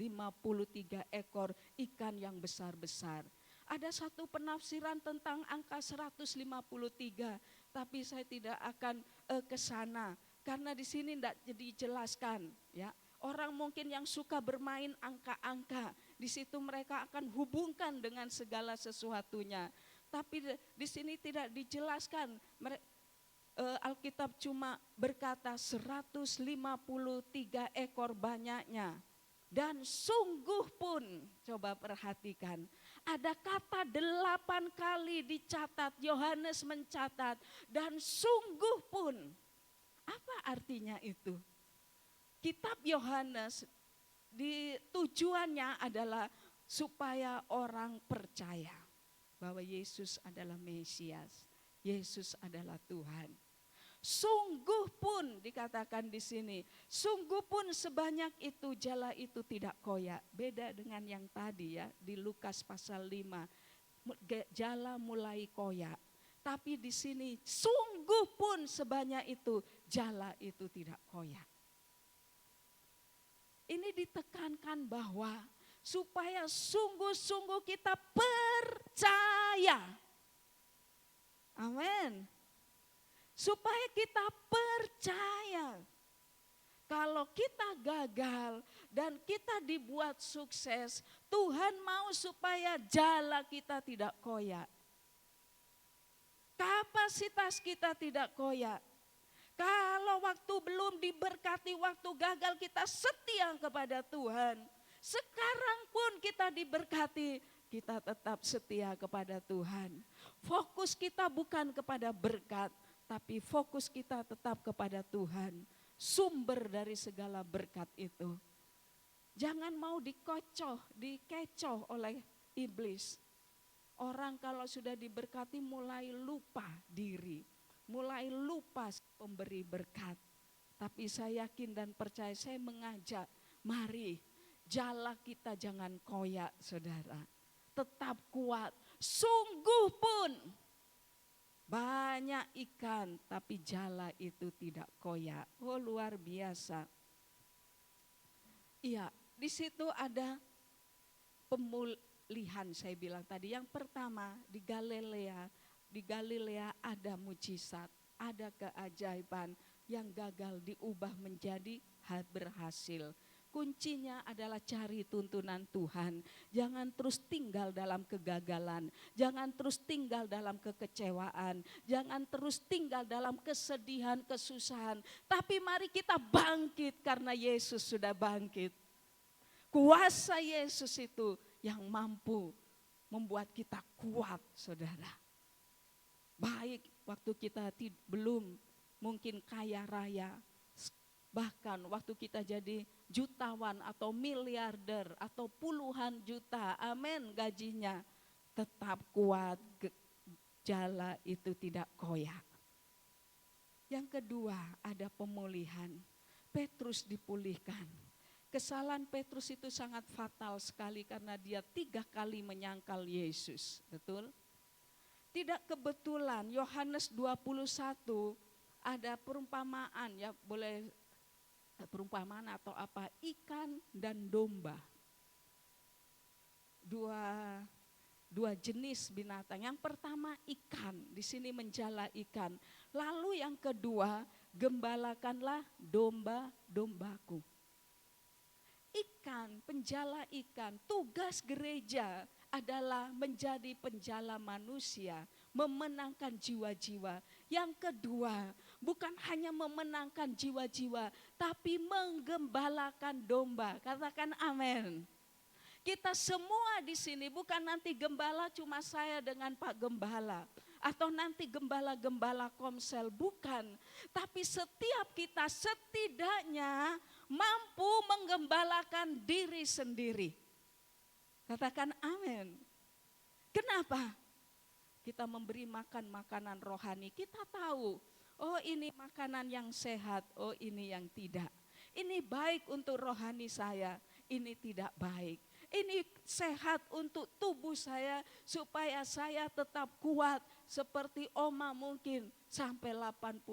ekor ikan yang besar-besar. Ada satu penafsiran tentang angka 153, tapi saya tidak akan ke sana. Karena di sini tidak dijelaskan. Ya. Orang mungkin yang suka bermain angka-angka, di situ mereka akan hubungkan dengan segala sesuatunya. Tapi di sini tidak dijelaskan. Alkitab cuma berkata 153 ekor banyaknya. Dan sungguh pun, coba perhatikan, ada kata 8 kali dicatat, Yohanes mencatat, dan sungguh pun. Apa artinya itu? Kitab Yohanes tujuannya adalah supaya orang percaya bahwa Yesus adalah Mesias, Yesus adalah Tuhan. Sungguh pun dikatakan di sini, sungguh pun sebanyak itu jala itu tidak koyak. Beda dengan yang tadi ya di Lukas pasal 5, jala mulai koyak. Tapi di sini sungguh pun sebanyak itu jala itu tidak koyak. Ini ditekankan bahwa supaya sungguh-sungguh kita percaya. Amin. Supaya kita percaya. Kalau kita gagal dan kita dibuat sukses, Tuhan mau supaya jala kita tidak koyak. Kapasitas kita tidak koyak. Kalau waktu belum diberkati, waktu gagal kita setia kepada Tuhan. Sekarang pun kita diberkati, kita tetap setia kepada Tuhan. Fokus kita bukan kepada berkat, tapi fokus kita tetap kepada Tuhan. Sumber dari segala berkat itu. Jangan mau dikecoh oleh iblis. Orang kalau sudah diberkati mulai lupa diri. Mulai lupa pemberi berkat. Tapi saya yakin dan percaya, saya mengajak, mari Jala kita jangan koyak, saudara. Tetap kuat. Sungguh pun banyak ikan, tapi jala itu tidak koyak. Oh, luar biasa. Iya, di situ ada pemulihan saya bilang tadi. Yang pertama di Galilea ada mujizat, ada keajaiban yang gagal diubah menjadi berhasil. Kuncinya adalah cari tuntunan Tuhan. Jangan terus tinggal dalam kegagalan. Jangan terus tinggal dalam kekecewaan. Jangan terus tinggal dalam kesedihan, kesusahan. Tapi mari kita bangkit karena Yesus sudah bangkit. Kuasa Yesus itu yang mampu membuat kita kuat, saudara. Baik waktu kita belum mungkin kaya raya. Bahkan waktu kita jadi jutawan atau miliarder atau puluhan juta, amin, gajinya tetap kuat, jala itu tidak koyak. Yang kedua ada pemulihan, Petrus dipulihkan. Kesalahan Petrus itu sangat fatal sekali karena dia 3 kali menyangkal Yesus, betul? Tidak kebetulan Yohanes 21 ada perumpamaan, ya boleh perumpamaan atau apa, ikan dan domba. Dua jenis binatang. Yang pertama ikan, di sini menjala ikan. Lalu yang kedua, gembalakanlah domba-dombaku. Ikan, penjala ikan, tugas gereja adalah menjadi penjala manusia, memenangkan jiwa-jiwa. Yang kedua, bukan hanya memenangkan jiwa-jiwa, tapi menggembalakan domba. Katakan amin. Kita semua di sini bukan nanti gembala cuma saya dengan Pak Gembala. Atau nanti gembala-gembala komsel, bukan. Tapi setiap kita setidaknya mampu menggembalakan diri sendiri. Katakan amin. Kenapa? Kita memberi makan makanan rohani, kita tahu, oh ini makanan yang sehat, oh ini yang tidak. Ini baik untuk rohani saya, ini tidak baik. Ini sehat untuk tubuh saya supaya saya tetap kuat seperti Oma mungkin sampai 89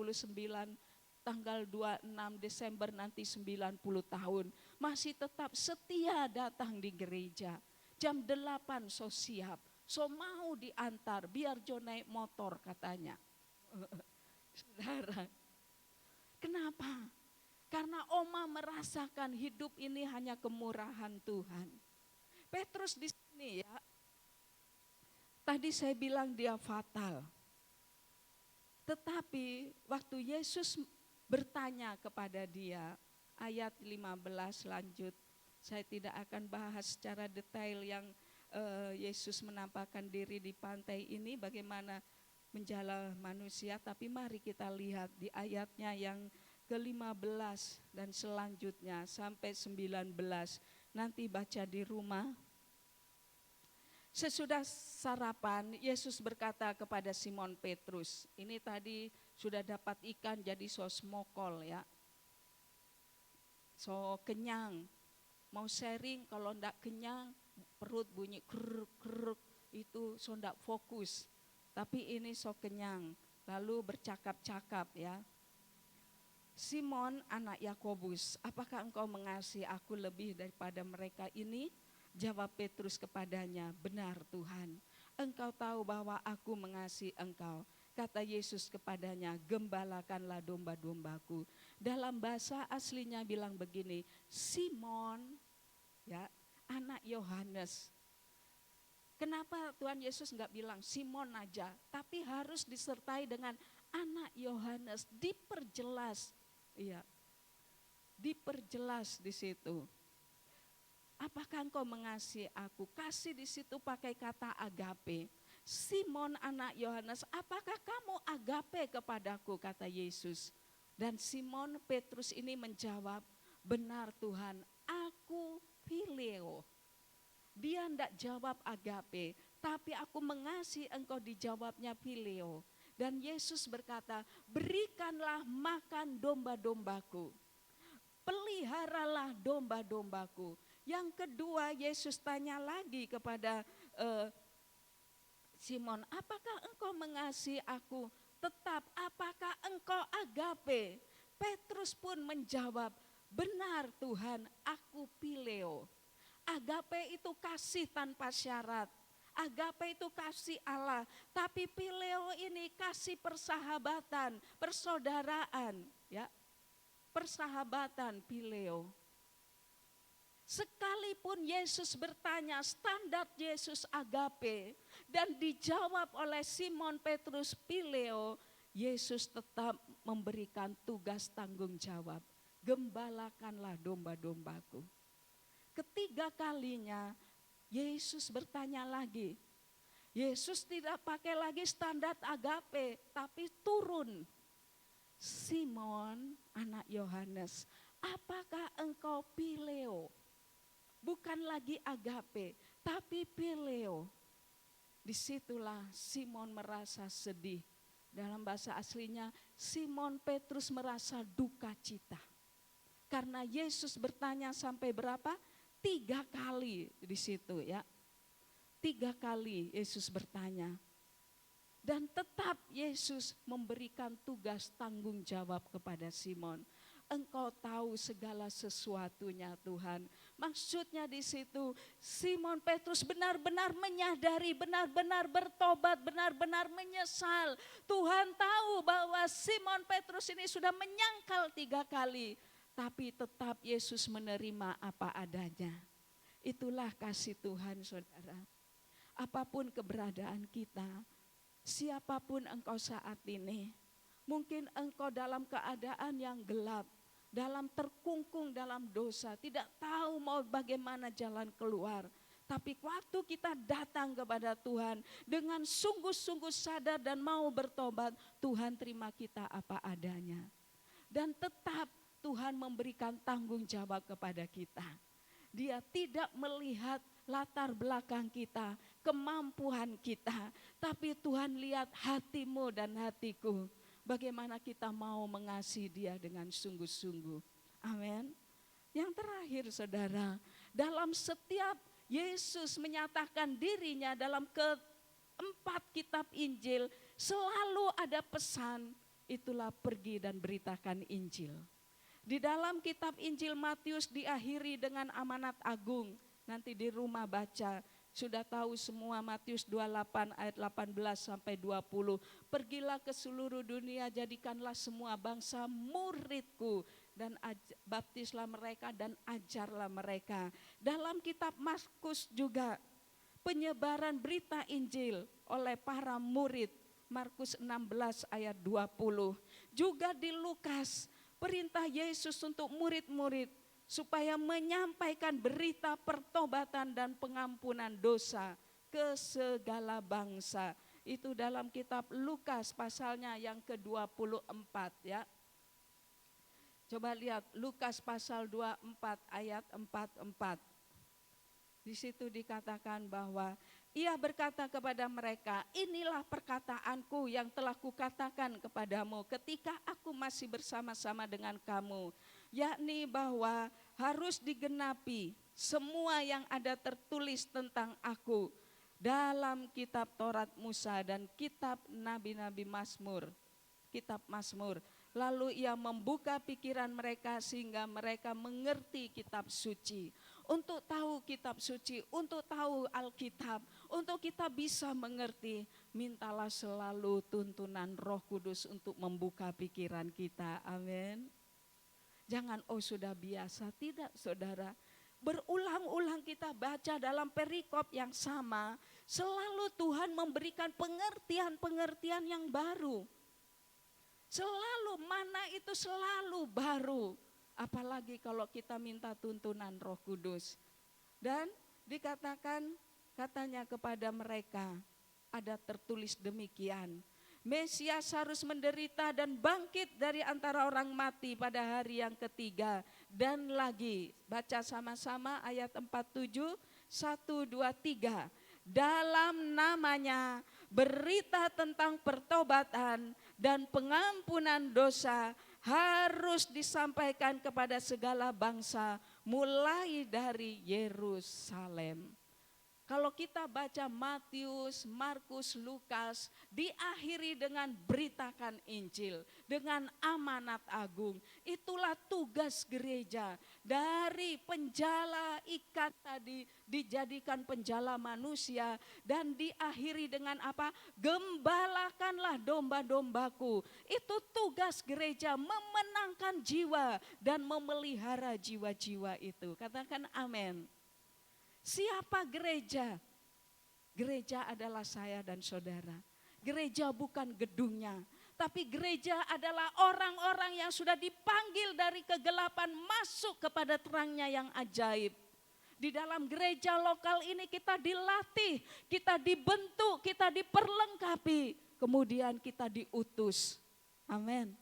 tanggal 26 Desember nanti 90 tahun. Masih tetap setia datang di gereja. Jam 8 so siap, so mau diantar biar Jo naik motor katanya. Saudara, kenapa? Karena Oma merasakan hidup ini hanya kemurahan Tuhan. Petrus di sini ya, tadi saya bilang dia fatal. Tetapi waktu Yesus bertanya kepada dia, ayat 15 lanjut, saya tidak akan bahas secara detail yang Yesus menampakkan diri di pantai ini, bagaimana menjala manusia, tapi mari kita lihat di ayatnya yang ke-15 dan selanjutnya sampai 19. Nanti baca di rumah. Sesudah sarapan, Yesus berkata kepada Simon Petrus, ini tadi sudah dapat ikan jadi so smokol ya. So kenyang, mau sharing kalau enggak kenyang, perut bunyi kruk-kruk, itu so enggak fokus. Tapi ini so kenyang, lalu bercakap-cakap ya. Simon anak Yakobus, apakah engkau mengasihi aku lebih daripada mereka ini? Jawab Petrus kepadanya, benar Tuhan, engkau tahu bahwa aku mengasihi engkau. Kata Yesus kepadanya, gembalakanlah domba-dombaku. Dalam bahasa aslinya bilang begini, Simon, ya, anak Yohanes. Kenapa Tuhan Yesus enggak bilang Simon aja, tapi harus disertai dengan anak Yohanes, diperjelas. Iya, diperjelas di situ. Apakah engkau mengasihi aku? Kasih di situ pakai kata agape. Simon anak Yohanes, apakah kamu agape kepadaku? Kata Yesus. Dan Simon Petrus ini menjawab, benar Tuhan, aku phileo. Dia tidak jawab agape, tapi aku mengasihi engkau, dijawabnya phileo. Dan Yesus berkata, berikanlah makan domba-dombaku. Peliharalah domba-dombaku. Yang kedua, Yesus tanya lagi kepada Simon, apakah engkau mengasihi aku? Tetap, apakah engkau agape? Petrus pun menjawab, benar Tuhan, aku pileo. Agape itu kasih tanpa syarat. Agape itu kasih Allah, tapi pileo ini kasih persahabatan, persaudaraan, ya. Persahabatan pileo. Sekalipun Yesus bertanya standar Yesus agape dan dijawab oleh Simon Petrus pileo, Yesus tetap memberikan tugas tanggung jawab. Gembalakanlah domba-dombaku. Ketiga kalinya Yesus bertanya lagi. Yesus tidak pakai lagi standar agape, tapi turun. Simon, anak Yohanes, apakah engkau pileo? Bukan lagi agape, tapi pileo. Disitulah Simon merasa sedih. Dalam bahasa aslinya, Simon Petrus merasa duka cita. Karena Yesus bertanya sampai berapa? 3 kali di situ ya. 3 kali Yesus bertanya. Dan tetap Yesus memberikan tugas tanggung jawab kepada Simon. Engkau tahu segala sesuatunya Tuhan. Maksudnya di situ Simon Petrus benar-benar menyadari, benar-benar bertobat, benar-benar menyesal. Tuhan tahu bahwa Simon Petrus ini sudah menyangkal 3 kali. Tapi tetap Yesus menerima apa adanya. Itulah kasih Tuhan saudara. Apapun keberadaan kita, siapapun engkau saat ini, mungkin engkau dalam keadaan yang gelap, dalam terkungkung dalam dosa, tidak tahu mau bagaimana jalan keluar. Tapi waktu kita datang kepada Tuhan dengan sungguh-sungguh sadar dan mau bertobat, Tuhan terima kita apa adanya. Dan tetap Tuhan memberikan tanggung jawab kepada kita. Dia tidak melihat latar belakang kita, kemampuan kita, tapi Tuhan lihat hatimu dan hatiku. Bagaimana kita mau mengasihi Dia dengan sungguh-sungguh. Amin. Yang terakhir saudara, dalam setiap Yesus menyatakan dirinya dalam ke-4 kitab Injil, selalu ada pesan, itulah pergi dan beritakan Injil. Di dalam kitab Injil Matius diakhiri dengan amanat agung. Nanti di rumah baca, sudah tahu semua Matius 28 ayat 18 sampai 20. Pergilah ke seluruh dunia, jadikanlah semua bangsa muridku dan baptislah mereka dan ajarlah mereka. Dalam kitab Markus juga penyebaran berita Injil oleh para murid. Markus 16 ayat 20. Juga di Lukas, perintah Yesus untuk murid-murid supaya menyampaikan berita pertobatan dan pengampunan dosa ke segala bangsa. Itu dalam kitab Lukas pasalnya yang ke-24 ya. Coba lihat Lukas pasal 24 ayat 44. Di situ dikatakan bahwa Ia berkata kepada mereka, inilah perkataanku yang telah kukatakan kepadamu ketika aku masih bersama-sama dengan kamu. Yakni bahwa harus digenapi semua yang ada tertulis tentang aku dalam kitab Taurat Musa dan kitab Nabi-Nabi Mazmur. Kitab Mazmur. Lalu Ia membuka pikiran mereka sehingga mereka mengerti kitab suci. Untuk tahu kitab suci, untuk tahu Alkitab, untuk kita bisa mengerti, mintalah selalu tuntunan Roh Kudus untuk membuka pikiran kita. Amin. Jangan sudah biasa, tidak saudara. Berulang-ulang kita baca dalam perikop yang sama, selalu Tuhan memberikan pengertian-pengertian yang baru. Selalu mana itu selalu baru. Apalagi kalau kita minta tuntunan Roh Kudus. Dan dikatakan katanya kepada mereka, ada tertulis demikian. Mesias harus menderita dan bangkit dari antara orang mati pada hari yang ketiga. Dan lagi, baca sama-sama ayat 47, 1, 2, 3. Dalam namanya berita tentang pertobatan dan pengampunan dosa harus disampaikan kepada segala bangsa, mulai dari Yerusalem. Kalau kita baca Matius, Markus, Lukas, diakhiri dengan beritakan Injil, dengan amanat agung. Itulah tugas gereja. Dari penjala ikan tadi dijadikan penjala manusia, dan diakhiri dengan apa? Gembalakanlah domba-dombaku. Itu tugas gereja, memenangkan jiwa dan memelihara jiwa-jiwa itu. Katakan amin. Siapa gereja? Gereja adalah saya dan saudara. Gereja bukan gedungnya, tapi gereja adalah orang-orang yang sudah dipanggil dari kegelapan masuk kepada terangnya yang ajaib. Di dalam gereja lokal ini kita dilatih, kita dibentuk, kita diperlengkapi, kemudian kita diutus. Amin.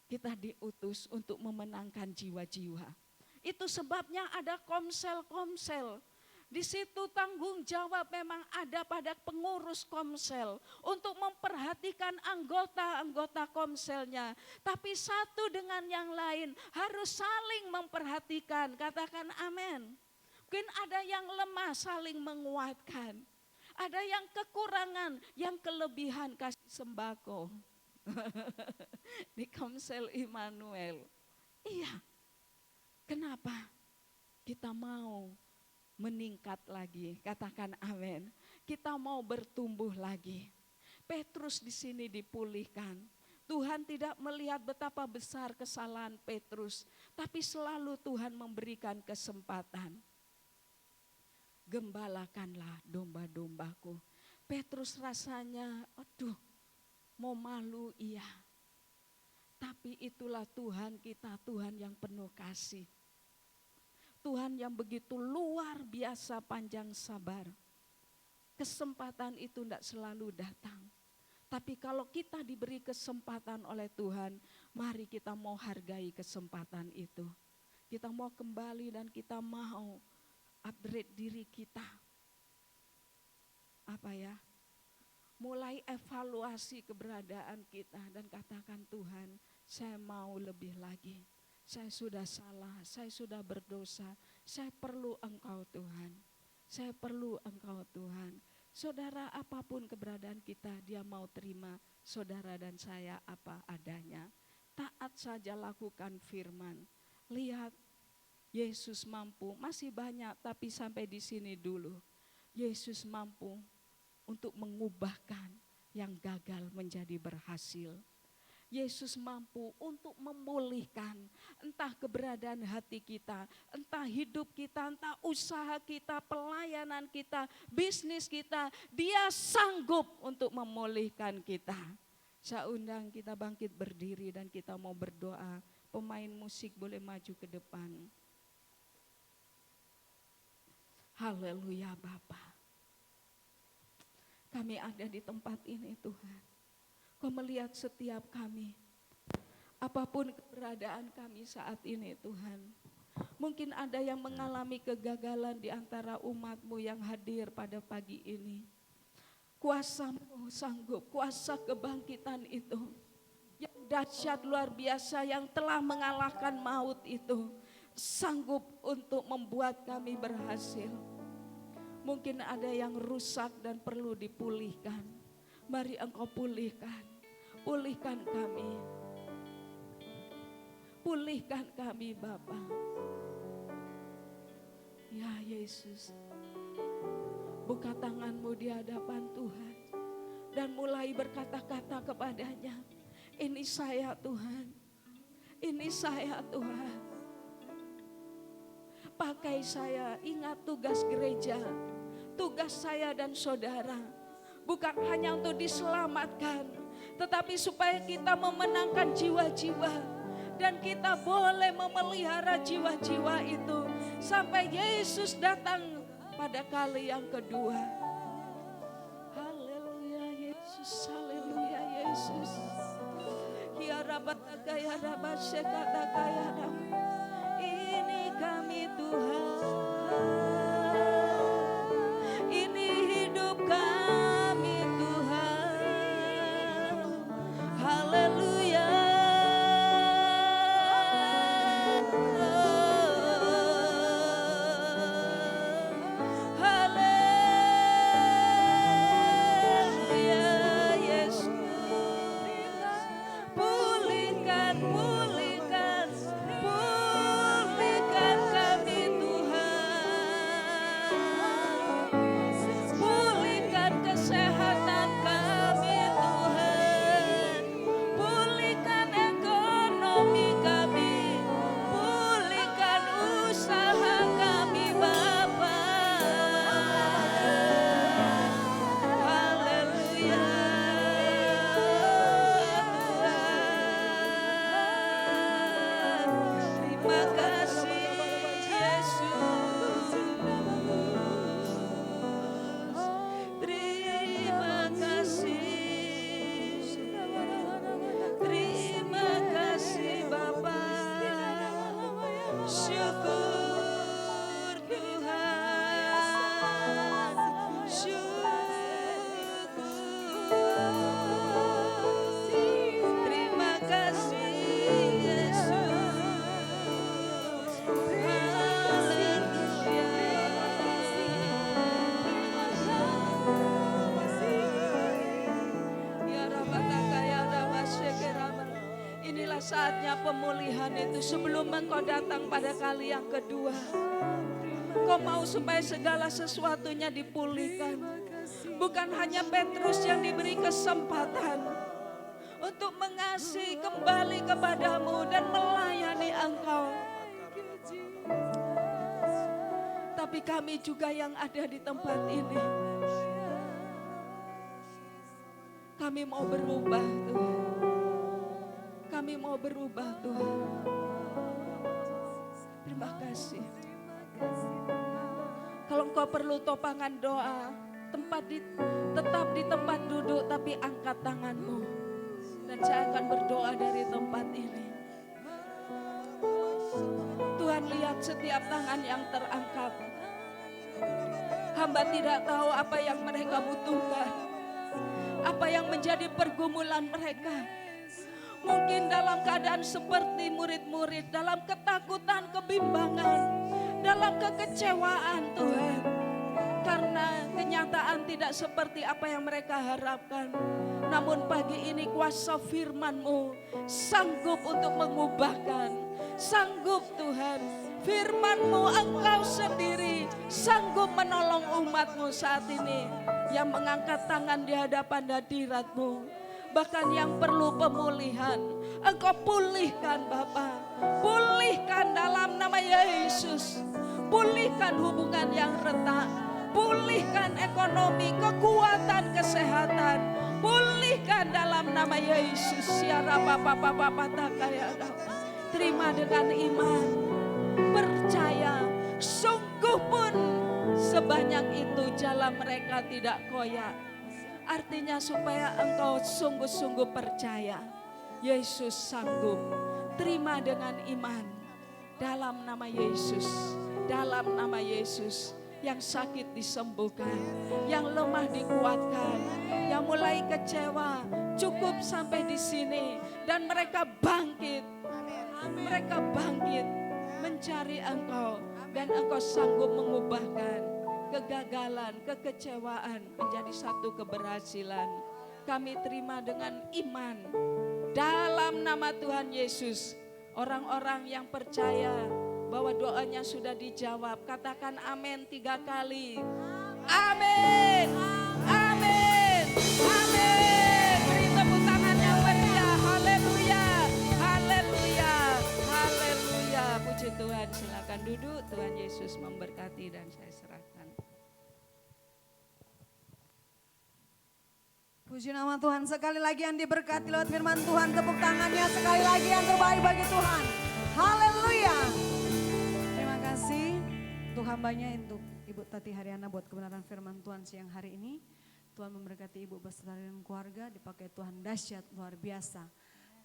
Kita diutus untuk memenangkan jiwa-jiwa. Itu sebabnya ada komsel-komsel. Di situ tanggung jawab memang ada pada pengurus komsel untuk memperhatikan anggota-anggota komselnya. Tapi satu dengan yang lain harus saling memperhatikan. Katakan amin. Mungkin ada yang lemah, saling menguatkan. Ada yang kekurangan, yang kelebihan kasih sembako. Di komsel Immanuel. Iya. Kenapa? Kita mau meningkat lagi, katakan amin. Kita mau bertumbuh lagi. Petrus di sini dipulihkan. Tuhan tidak melihat betapa besar kesalahan Petrus, tapi selalu Tuhan memberikan kesempatan. Gembalakanlah domba-dombaku. Petrus rasanya, aduh, mau malu iya. Tapi itulah Tuhan kita, Tuhan yang penuh kasih. Tuhan yang begitu luar biasa panjang sabar. Kesempatan itu tidak selalu datang. Tapi kalau kita diberi kesempatan oleh Tuhan, mari kita mau hargai kesempatan itu. Kita mau kembali dan kita mau upgrade diri kita. Apa ya? Mulai evaluasi keberadaan kita dan katakan Tuhan, saya mau lebih lagi. Saya sudah salah, saya sudah berdosa, saya perlu Engkau Tuhan. Saya perlu Engkau Tuhan. Saudara, apapun keberadaan kita, dia mau terima saudara dan saya apa adanya. Taat saja lakukan firman. Lihat, Yesus mampu, masih banyak tapi sampai di sini dulu. Yesus mampu untuk mengubahkan yang gagal menjadi berhasil. Yesus mampu untuk memulihkan entah keberadaan hati kita, entah hidup kita, entah usaha kita, pelayanan kita, bisnis kita. Dia sanggup untuk memulihkan kita. Saya undang kita bangkit berdiri dan kita mau berdoa. Pemain musik boleh maju ke depan. Haleluya Bapa. Kami ada di tempat ini Tuhan. Kau melihat setiap kami, apapun keberadaan kami saat ini Tuhan. Mungkin ada yang mengalami kegagalan di antara umat-Mu yang hadir pada pagi ini. Kuasa-Mu sanggup, kuasa kebangkitan itu, yang dahsyat luar biasa yang telah mengalahkan maut itu, sanggup untuk membuat kami berhasil. Mungkin ada yang rusak dan perlu dipulihkan. Mari Engkau pulihkan, pulihkan kami. Pulihkan kami Bapa. Ya Yesus, buka tangan-Mu di hadapan Tuhan. Dan mulai berkata-kata kepadanya, ini saya Tuhan, ini saya Tuhan. Pakai saya, ingat tugas gereja, tugas saya dan saudara. Bukan hanya untuk diselamatkan, tetapi supaya kita memenangkan jiwa-jiwa. Dan kita boleh memelihara jiwa-jiwa itu sampai Yesus datang pada kali yang kedua. Haleluya Yesus, haleluya Yesus. Ini kami Tuhan. Ini hidup kami Tuhan. Haleluya. saatnya pemulihan itu sebelum Engkau datang pada kali yang kedua. Kau mau supaya segala sesuatunya dipulihkan. Bukan hanya Petrus yang diberi kesempatan untuk mengasihi kembali kepadamu dan melayani Engkau. Tapi kami juga yang ada di tempat ini. Kami mau berubah Tuhan. Kami mau berubah Tuhan. Terima kasih. Kalau Engkau perlu topangan doa, tetap di tempat duduk tapi angkat tanganmu. Dan saya akan berdoa dari tempat ini. Tuhan lihat setiap tangan yang terangkat. Hamba tidak tahu apa yang mereka butuhkan. Apa yang menjadi pergumulan mereka. Mungkin dalam keadaan seperti murid-murid, dalam ketakutan, kebimbangan, dalam kekecewaan Tuhan. Karena kenyataan tidak seperti apa yang mereka harapkan. Namun pagi ini kuasa firman-Mu sanggup untuk mengubahkan. Sanggup Tuhan, firman-Mu Engkau sendiri sanggup menolong umat-Mu saat ini. Yang mengangkat tangan di hadapan hadirat-Mu. Bahkan yang perlu pemulihan, Engkau pulihkan Bapa. Pulihkan dalam nama Yesus. Pulihkan hubungan yang retak. Pulihkan ekonomi, kekuatan, kesehatan. Pulihkan dalam nama Yesus. Ya Rabba, terima dengan iman. Percaya, sungguh pun sebanyak itu jalan mereka tidak koyak. Artinya supaya engkau sungguh-sungguh percaya. Yesus sanggup. Terima dengan iman. Dalam nama Yesus. Dalam nama Yesus. Yang sakit disembuhkan. Yang lemah dikuatkan. Yang mulai kecewa. Cukup sampai di sini. Dan mereka bangkit. Mereka bangkit. Mencari engkau. Dan engkau sanggup mengubahkan kegagalan, kekecewaan menjadi satu keberhasilan. Kami terima dengan iman. Dalam nama Tuhan Yesus. Orang-orang yang percaya bahwa doanya sudah dijawab. Katakan amin 3 kali. Amin. Amin. Amin. Beri tepuk tangan yang meriah. Haleluya. Haleluya. Haleluya. Puji Tuhan. Silakan duduk. Tuhan Yesus memberkati dan saya serahkan. Puji nama Tuhan, sekali lagi yang diberkati lewat firman Tuhan, tepuk tangannya sekali lagi yang terbaik bagi Tuhan. Haleluya. Terima kasih untuk hambanya, untuk Ibu Tati Haryana buat kebenaran firman Tuhan siang hari ini. Tuhan memberkati Ibu beserta dan keluarga, dipakai Tuhan dahsyat luar biasa.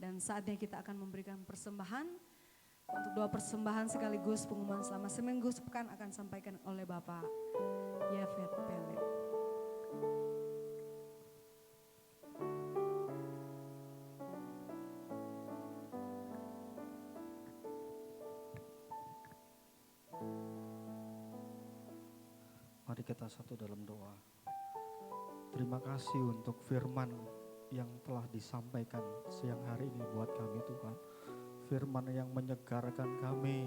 Dan saatnya kita akan memberikan persembahan. Untuk 2 persembahan sekaligus pengumuman selama seminggu sepekan akan sampaikan oleh Bapak Yafet Pele. Mari kita satu dalam doa. Terima kasih untuk firman yang telah disampaikan siang hari ini buat kami Tuhan. Firman yang menyegarkan kami,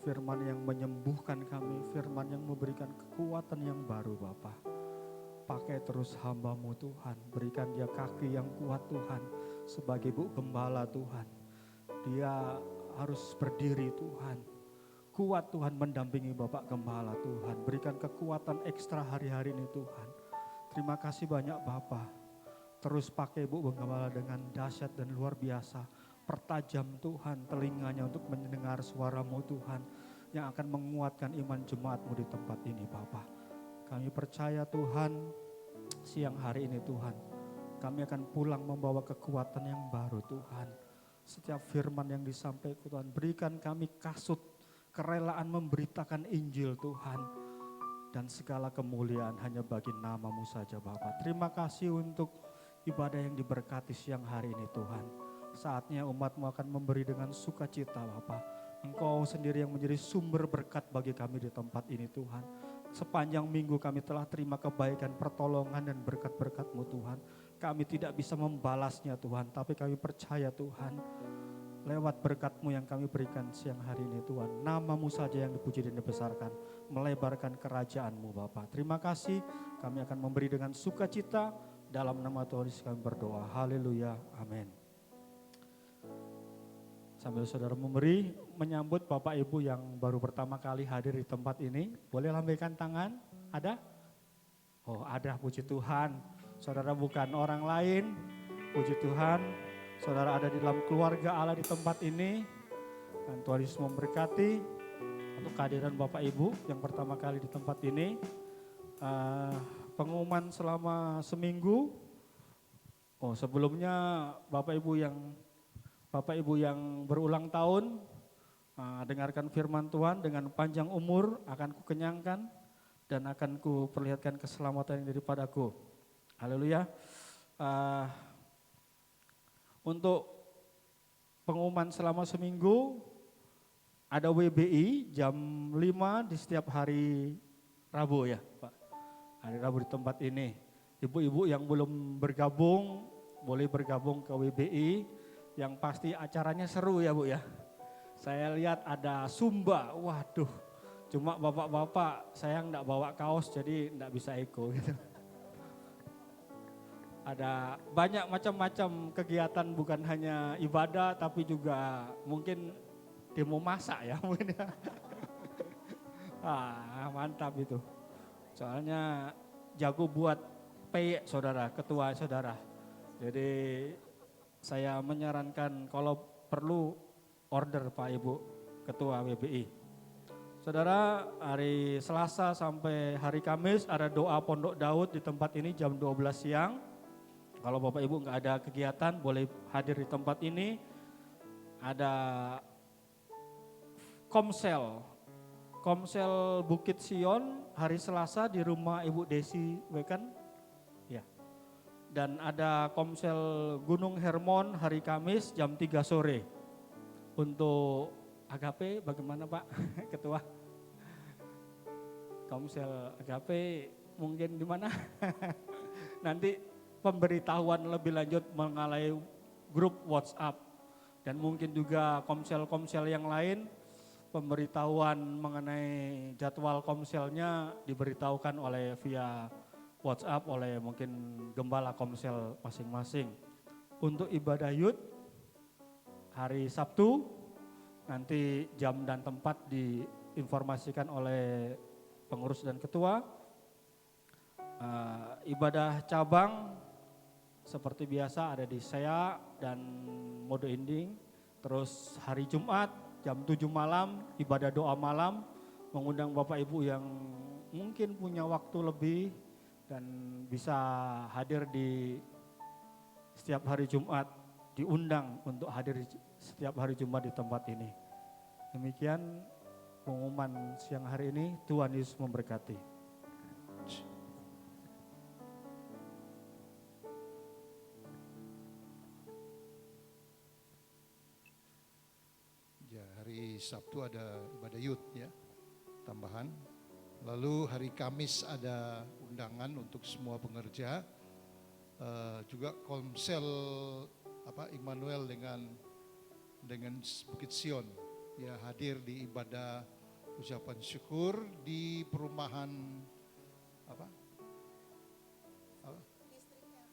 firman yang menyembuhkan kami, firman yang memberikan kekuatan yang baru Bapa. Pakai terus hamba-Mu Tuhan, berikan dia kaki yang kuat Tuhan, sebagai Bu Gembala Tuhan. Dia harus berdiri Tuhan. Kuat Tuhan mendampingi Bapak Gembala Tuhan. Berikan kekuatan ekstra hari-hari ini Tuhan. Terima kasih banyak Bapak. Terus pakai Bu Gembala dengan dahsyat dan luar biasa. Pertajam Tuhan telinganya untuk mendengar suara-Mu Tuhan. Yang akan menguatkan iman jemaat-Mu di tempat ini Bapak. Kami percaya Tuhan siang hari ini Tuhan. Kami akan pulang membawa kekuatan yang baru Tuhan. Setiap firman yang disampaikan Tuhan, berikan kami kasut kerelaan memberitakan Injil Tuhan. Dan segala kemuliaan hanya bagi nama-Mu saja Bapa. Terima kasih untuk ibadah yang diberkati siang hari ini Tuhan. Saatnya umat-Mu akan memberi dengan sukacita Bapa. Engkau sendiri yang menjadi sumber berkat bagi kami di tempat ini Tuhan. Sepanjang minggu kami telah terima kebaikan, pertolongan dan berkat-berkat-Mu Tuhan. Kami tidak bisa membalasnya Tuhan, tapi kami percaya Tuhan, lewat berkat-Mu yang kami berikan siang hari ini Tuhan. Nama-Mu saja yang dipuji dan dibesarkan, melebarkan kerajaan-Mu Bapa. Terima kasih, kami akan memberi dengan sukacita, dalam nama Tuhan Yesus kami berdoa. Haleluya, amin. Sambil saudara memberi, menyambut Bapak Ibu yang baru pertama kali hadir di tempat ini, boleh lambaikan tangan, ada? Oh ada, puji Tuhan. Saudara bukan orang lain, puji Tuhan. Saudara ada di dalam keluarga Allah di tempat ini. Dan Tuhan Yesus memberkati untuk kehadiran Bapak Ibu yang pertama kali di tempat ini. Pengumuman selama seminggu. Oh sebelumnya Bapak Ibu yang berulang tahun, dengarkan firman Tuhan, dengan panjang umur akan kukenyangkan dan akan kuperlihatkan keselamatan yang daripadaku. Haleluya. Untuk pengumuman selama seminggu, ada WBI jam 5 di setiap hari Rabu ya Pak. Hari Rabu di tempat ini. Ibu-ibu yang belum bergabung, boleh bergabung ke WBI. Yang pasti acaranya seru ya Bu ya. Saya lihat ada Sumba, waduh. Cuma bapak-bapak sayang enggak bawa kaos jadi enggak bisa ikut gitu. Ada banyak macam-macam kegiatan, bukan hanya ibadah tapi juga mungkin demo masak ya mungkin ya. Mantap itu. Soalnya jago buat peyek saudara, ketua saudara. Jadi saya menyarankan kalau perlu order Pak Ibu Ketua WBI. Saudara, hari Selasa sampai hari Kamis ada doa Pondok Daud di tempat ini jam 12 siang. Kalau Bapak Ibu nggak ada kegiatan boleh hadir di tempat ini. Ada Komsel Bukit Sion hari Selasa di rumah Ibu Desi Wekan. Ya. Dan ada Komsel Gunung Hermon hari Kamis jam 3 sore. Untuk Agape bagaimana Pak Ketua? Komsel Agape mungkin di mana? Nanti pemberitahuan lebih lanjut mengenai grup WhatsApp. Dan mungkin juga komsel-komsel yang lain, pemberitahuan mengenai jadwal komselnya diberitahukan oleh via WhatsApp oleh mungkin gembala komsel masing-masing. Untuk ibadah youth hari Sabtu, nanti jam dan tempat diinformasikan oleh pengurus dan ketua. Ibadah cabang seperti biasa ada di SEA dan Mode Inding. Terus hari Jumat jam 7 malam ibadah doa malam, mengundang Bapak Ibu yang mungkin punya waktu lebih dan bisa hadir di setiap hari Jumat, diundang untuk hadir setiap hari Jumat di tempat ini. Demikian pengumuman siang hari ini, Tuhan Yesus memberkati. Hari Sabtu ada ibadah youth ya, tambahan. Lalu hari Kamis ada undangan untuk semua pengerja. Juga Komsel Immanuel dengan Bukit Sion ya hadir di ibadah ucapan syukur di perumahan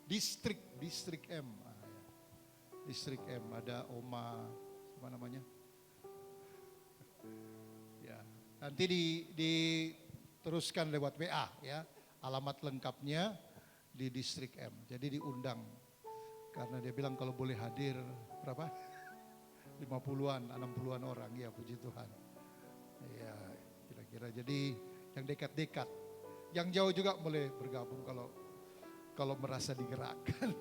Distrik M. Distrik M ada Oma apa namanya? Nanti diteruskan lewat WA ya, alamat lengkapnya di Distrik M. Jadi diundang, karena dia bilang kalau boleh hadir berapa? 50-an, 60-an orang ya, puji Tuhan. Ya kira-kira jadi yang dekat-dekat, yang jauh juga boleh bergabung kalau merasa digerakkan.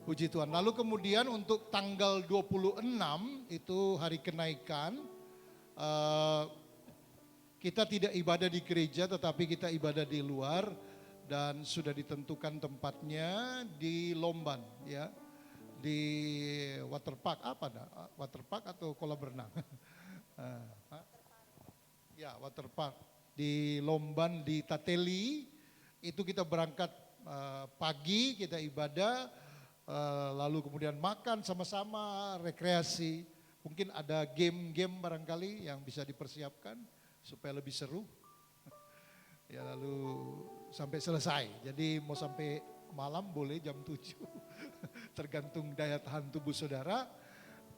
Puji Tuhan. Lalu kemudian untuk tanggal 26 itu hari kenaikan. Kita tidak ibadah di gereja tetapi kita ibadah di luar dan sudah ditentukan tempatnya di Lomban ya, di waterpark waterpark atau kolam renang? Ya waterpark di Lomban di Tateli. Itu kita berangkat pagi kita ibadah, lalu kemudian makan sama-sama, rekreasi. Mungkin ada game-game barangkali yang bisa dipersiapkan supaya lebih seru. Ya lalu sampai selesai. Jadi mau sampai malam boleh jam 7. Tergantung daya tahan tubuh saudara.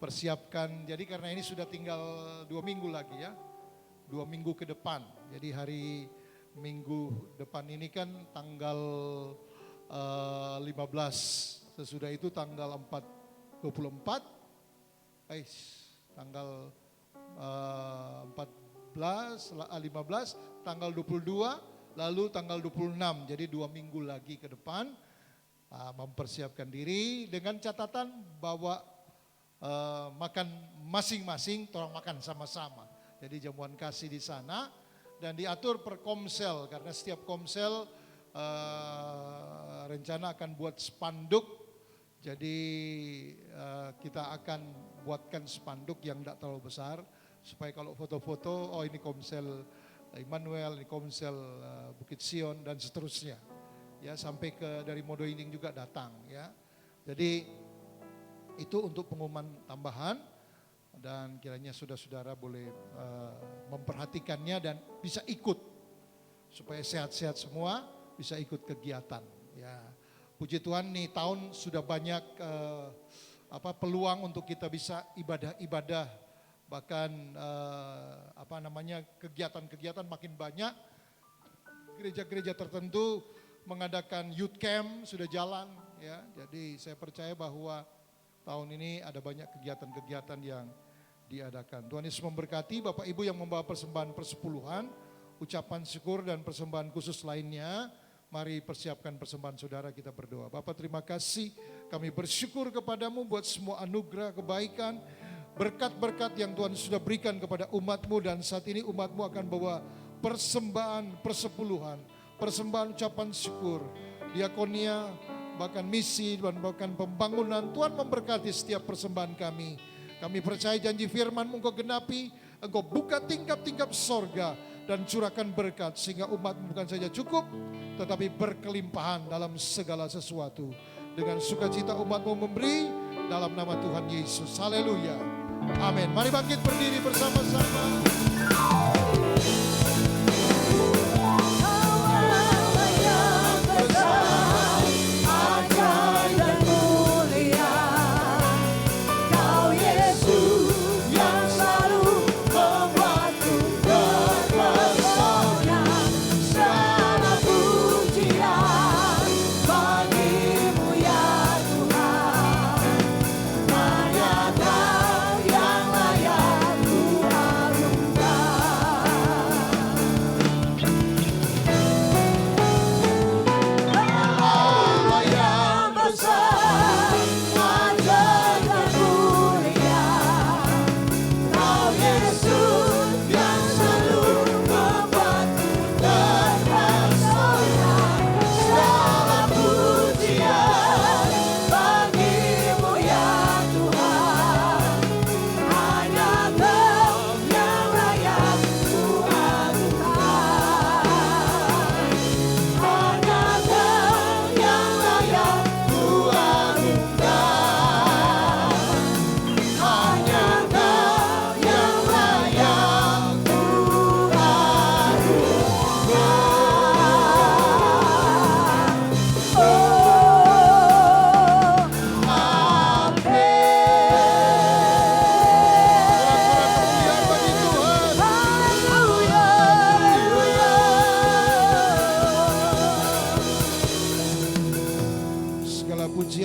Persiapkan, jadi karena ini sudah tinggal 2 minggu lagi ya. 2 minggu ke depan. Jadi hari Minggu depan ini kan tanggal 15. Sesudah itu tanggal 24. Tanggal 14, 15, tanggal 22, lalu tanggal 26. Jadi 2 minggu lagi ke depan mempersiapkan diri dengan catatan bahwa makan masing-masing, orang makan sama-sama. Jadi jamuan kasih di sana dan diatur per komsel karena setiap komsel rencana akan buat spanduk. Jadi kita akan buatkan spanduk yang tidak terlalu besar supaya kalau foto-foto, oh ini komsel Immanuel, ini komsel Bukit Sion dan seterusnya. Ya sampai ke dari Modo Inding juga datang ya. Jadi itu untuk pengumuman tambahan dan kiranya saudara-saudara boleh memperhatikannya dan bisa ikut supaya sehat-sehat semua, bisa ikut kegiatan ya. Puji Tuhan nih tahun sudah banyak peluang untuk kita bisa ibadah-ibadah, bahkan kegiatan-kegiatan makin banyak. Gereja-gereja tertentu mengadakan youth camp sudah jalan ya. Jadi saya percaya bahwa tahun ini ada banyak kegiatan-kegiatan yang diadakan. Tuhan Yesus memberkati Bapak Ibu yang membawa persembahan persepuluhan, ucapan syukur dan persembahan khusus lainnya. Mari persiapkan persembahan saudara, kita berdoa. Bapak terima kasih, kami bersyukur kepadamu buat semua anugerah, kebaikan, berkat-berkat yang Tuhan sudah berikan kepada umat-Mu. Dan saat ini umat-Mu akan bawa persembahan persepuluhan, persembahan ucapan syukur, diakonia, bahkan misi dan bahkan pembangunan. Tuhan memberkati setiap persembahan kami. Kami percaya janji firman-Mu Engkau genapi, Engkau buka tingkap-tingkap sorga dan curahkan berkat sehingga umat-Mu bukan saja cukup tetapi berkelimpahan dalam segala sesuatu. Dengan sukacita umat-Mu memberi dalam nama Tuhan Yesus. Haleluya. Amin. Mari bangkit berdiri bersama-sama.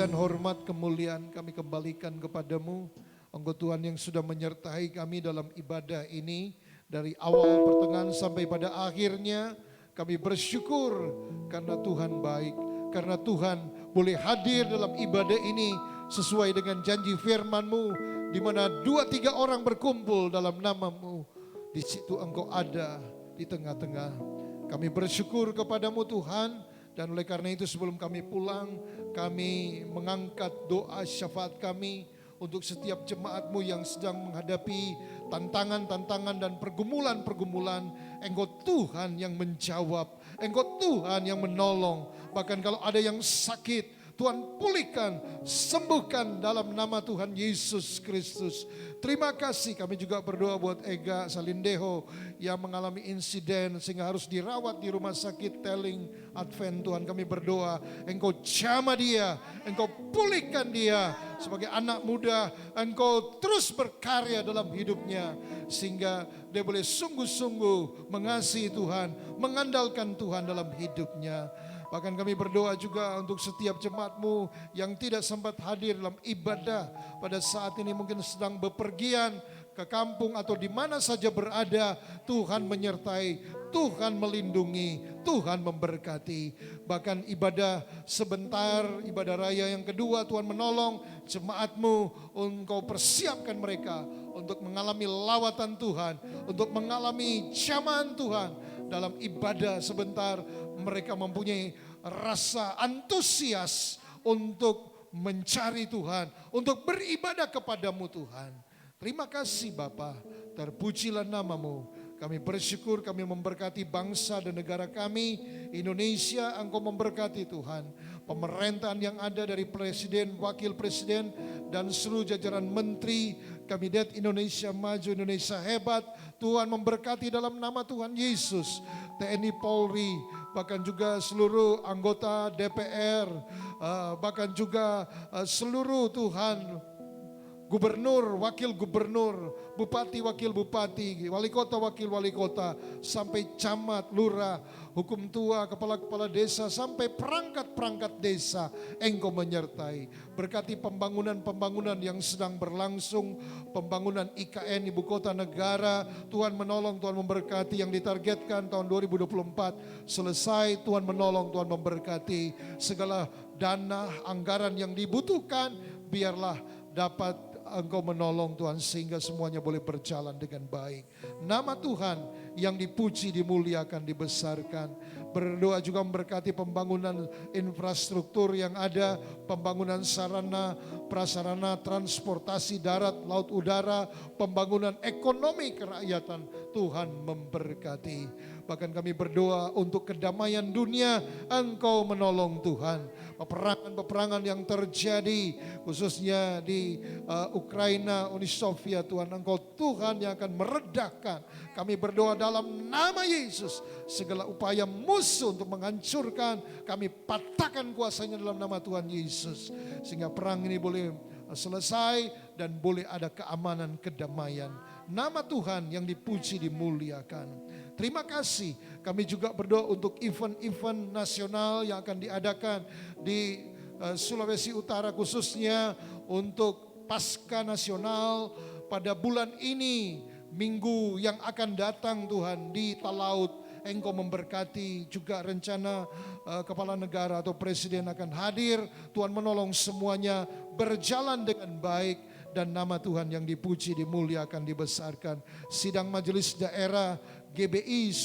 Hormat kemuliaan kami kembalikan kepadamu. Engkau Tuhan yang sudah menyertai kami dalam ibadah ini. Dari awal pertengahan sampai pada akhirnya. Kami bersyukur karena Tuhan baik. Karena Tuhan boleh hadir dalam ibadah ini sesuai dengan janji firman-Mu. Di mana 2-3 orang berkumpul dalam nama-Mu. Di situ Engkau ada di tengah-tengah. Kami bersyukur kepadamu Tuhan. Dan oleh karena itu sebelum kami pulang, kami mengangkat doa syafaat kami untuk setiap jemaat-Mu yang sedang menghadapi tantangan-tantangan dan pergumulan-pergumulan. Engkau Tuhan yang menjawab, Engkau Tuhan yang menolong. Bahkan kalau ada yang sakit, Tuhan pulihkan, sembuhkan dalam nama Tuhan Yesus Kristus. Terima kasih, kami juga berdoa buat Ega Salindeho yang mengalami insiden sehingga harus dirawat di rumah sakit Telling Advent. Tuhan, kami berdoa Engkau jamah dia, Engkau pulihkan dia sebagai anak muda, Engkau terus berkarya dalam hidupnya sehingga dia boleh sungguh-sungguh mengasihi Tuhan, mengandalkan Tuhan dalam hidupnya. Bahkan kami berdoa juga untuk setiap jemaatmu yang tidak sempat hadir dalam ibadah pada saat ini, mungkin sedang bepergian ke kampung atau di mana saja berada. Tuhan menyertai, Tuhan melindungi, Tuhan memberkati. Bahkan ibadah sebentar, ibadah raya yang kedua, Tuhan menolong jemaatmu. Engkau persiapkan mereka untuk mengalami lawatan Tuhan, untuk mengalami jamahan Tuhan. Dalam ibadah sebentar mereka mempunyai rasa antusias untuk mencari Tuhan, untuk beribadah kepadamu Tuhan. Terima kasih Bapa, terpujilah namamu. Kami bersyukur, kami memberkati bangsa dan negara kami, Indonesia. Engkau memberkati Tuhan. Pemerintahan yang ada dari Presiden, Wakil Presiden, dan seluruh jajaran Menteri, Kabinet Indonesia Maju, Indonesia Hebat. Tuhan memberkati dalam nama Tuhan Yesus. TNI Polri, bahkan juga seluruh anggota DPR, bahkan juga seluruh Tuhan gubernur, wakil gubernur, bupati, wakil bupati, wali kota, wakil wali kota, sampai camat, lurah, hukum tua, kepala-kepala desa, sampai perangkat-perangkat desa. Engkau menyertai. Berkati pembangunan-pembangunan yang sedang berlangsung, pembangunan IKN Ibu Kota Negara. Tuhan menolong, Tuhan memberkati. Yang ditargetkan tahun 2024 selesai, Tuhan menolong, Tuhan memberkati. Segala dana, anggaran yang dibutuhkan, biarlah dapat Engkau menolong Tuhan sehingga semuanya boleh berjalan dengan baik. Nama Tuhan yang dipuji, dimuliakan, dibesarkan. Berdoa juga memberkati pembangunan infrastruktur yang ada, pembangunan sarana, prasarana, transportasi darat, laut, udara, pembangunan ekonomi kerakyatan. Tuhan memberkati. Bahkan kami berdoa untuk kedamaian dunia, Engkau menolong Tuhan. Peperangan-peperangan yang terjadi khususnya di Ukraina, Uni Soviet, Tuhan Engkau Tuhan yang akan meredakan. Kami berdoa dalam nama Yesus, segala upaya musuh untuk menghancurkan, kami patahkan kuasanya dalam nama Tuhan Yesus. Sehingga perang ini boleh selesai dan boleh ada keamanan, kedamaian. Nama Tuhan yang dipuji, dimuliakan. Terima kasih. Kami juga berdoa untuk event-event nasional yang akan diadakan di Sulawesi Utara, khususnya untuk Pasca Nasional pada bulan ini, minggu yang akan datang Tuhan di Talaut. Engkau memberkati juga rencana kepala negara atau presiden akan hadir. Tuhan menolong semuanya berjalan dengan baik. Dan nama Tuhan yang dipuji, dimuliakan, dibesarkan. Sidang majelis daerah GBI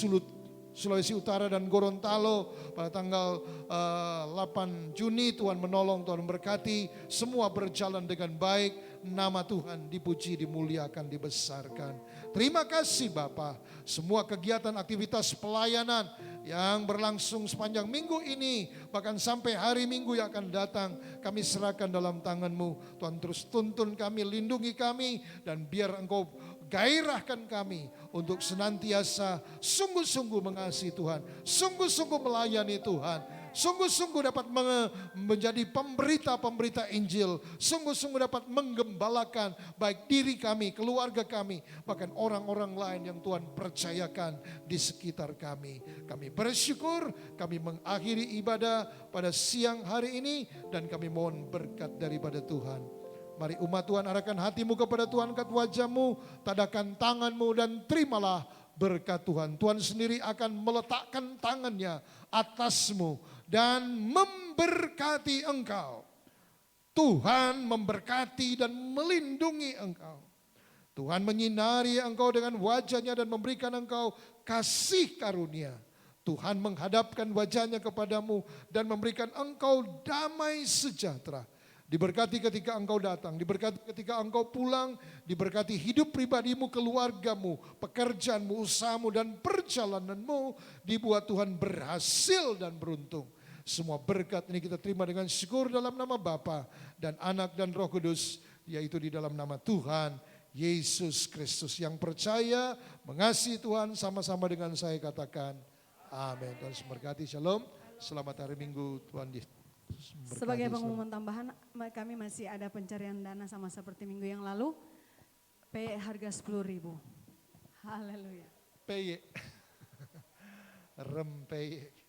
Sulawesi Utara dan Gorontalo pada tanggal 8 Juni. Tuhan menolong, Tuhan memberkati. Semua berjalan dengan baik. Nama Tuhan dipuji, dimuliakan, dibesarkan. Terima kasih Bapa. Semua kegiatan aktivitas pelayanan yang berlangsung sepanjang minggu ini, bahkan sampai hari Minggu yang akan datang, kami serahkan dalam tangan-Mu. Tuhan terus tuntun kami, lindungi kami, dan biar Engkau gairahkan kami untuk senantiasa sungguh-sungguh mengasihi Tuhan, sungguh-sungguh melayani Tuhan, sungguh-sungguh dapat menjadi pemberita-pemberita Injil, sungguh-sungguh dapat menggembalakan baik diri kami, keluarga kami, bahkan orang-orang lain yang Tuhan percayakan di sekitar kami. Kami bersyukur, kami mengakhiri ibadah pada siang hari ini dan kami mohon berkat daripada Tuhan. Mari umat Tuhan arahkan hatimu kepada Tuhan, angkat wajahmu, tadakan tanganmu dan terimalah berkat Tuhan. Tuhan sendiri akan meletakkan tangannya atasmu dan memberkati engkau. Tuhan memberkati dan melindungi engkau. Tuhan menyinari engkau dengan wajahnya dan memberikan engkau kasih karunia. Tuhan menghadapkan wajahnya kepadamu dan memberikan engkau damai sejahtera. Diberkati ketika engkau datang, diberkati ketika engkau pulang, diberkati hidup pribadimu, keluargamu, pekerjaanmu, usahamu, dan perjalananmu. Dibuat Tuhan berhasil dan beruntung. Semua berkat ini kita terima dengan syukur dalam nama Bapa dan Anak dan Roh Kudus, yaitu di dalam nama Tuhan Yesus Kristus. Yang percaya, mengasihi Tuhan sama-sama dengan saya katakan amin. Tuhan memberkati. Shalom. Selamat hari Minggu. Tuhan Yesus memberkati. Sebagai Shalom. pengumuman tambahan, kami masih ada pencarian dana sama seperti minggu yang lalu. P harga 10.000. Haleluya. Peye. Rempeye.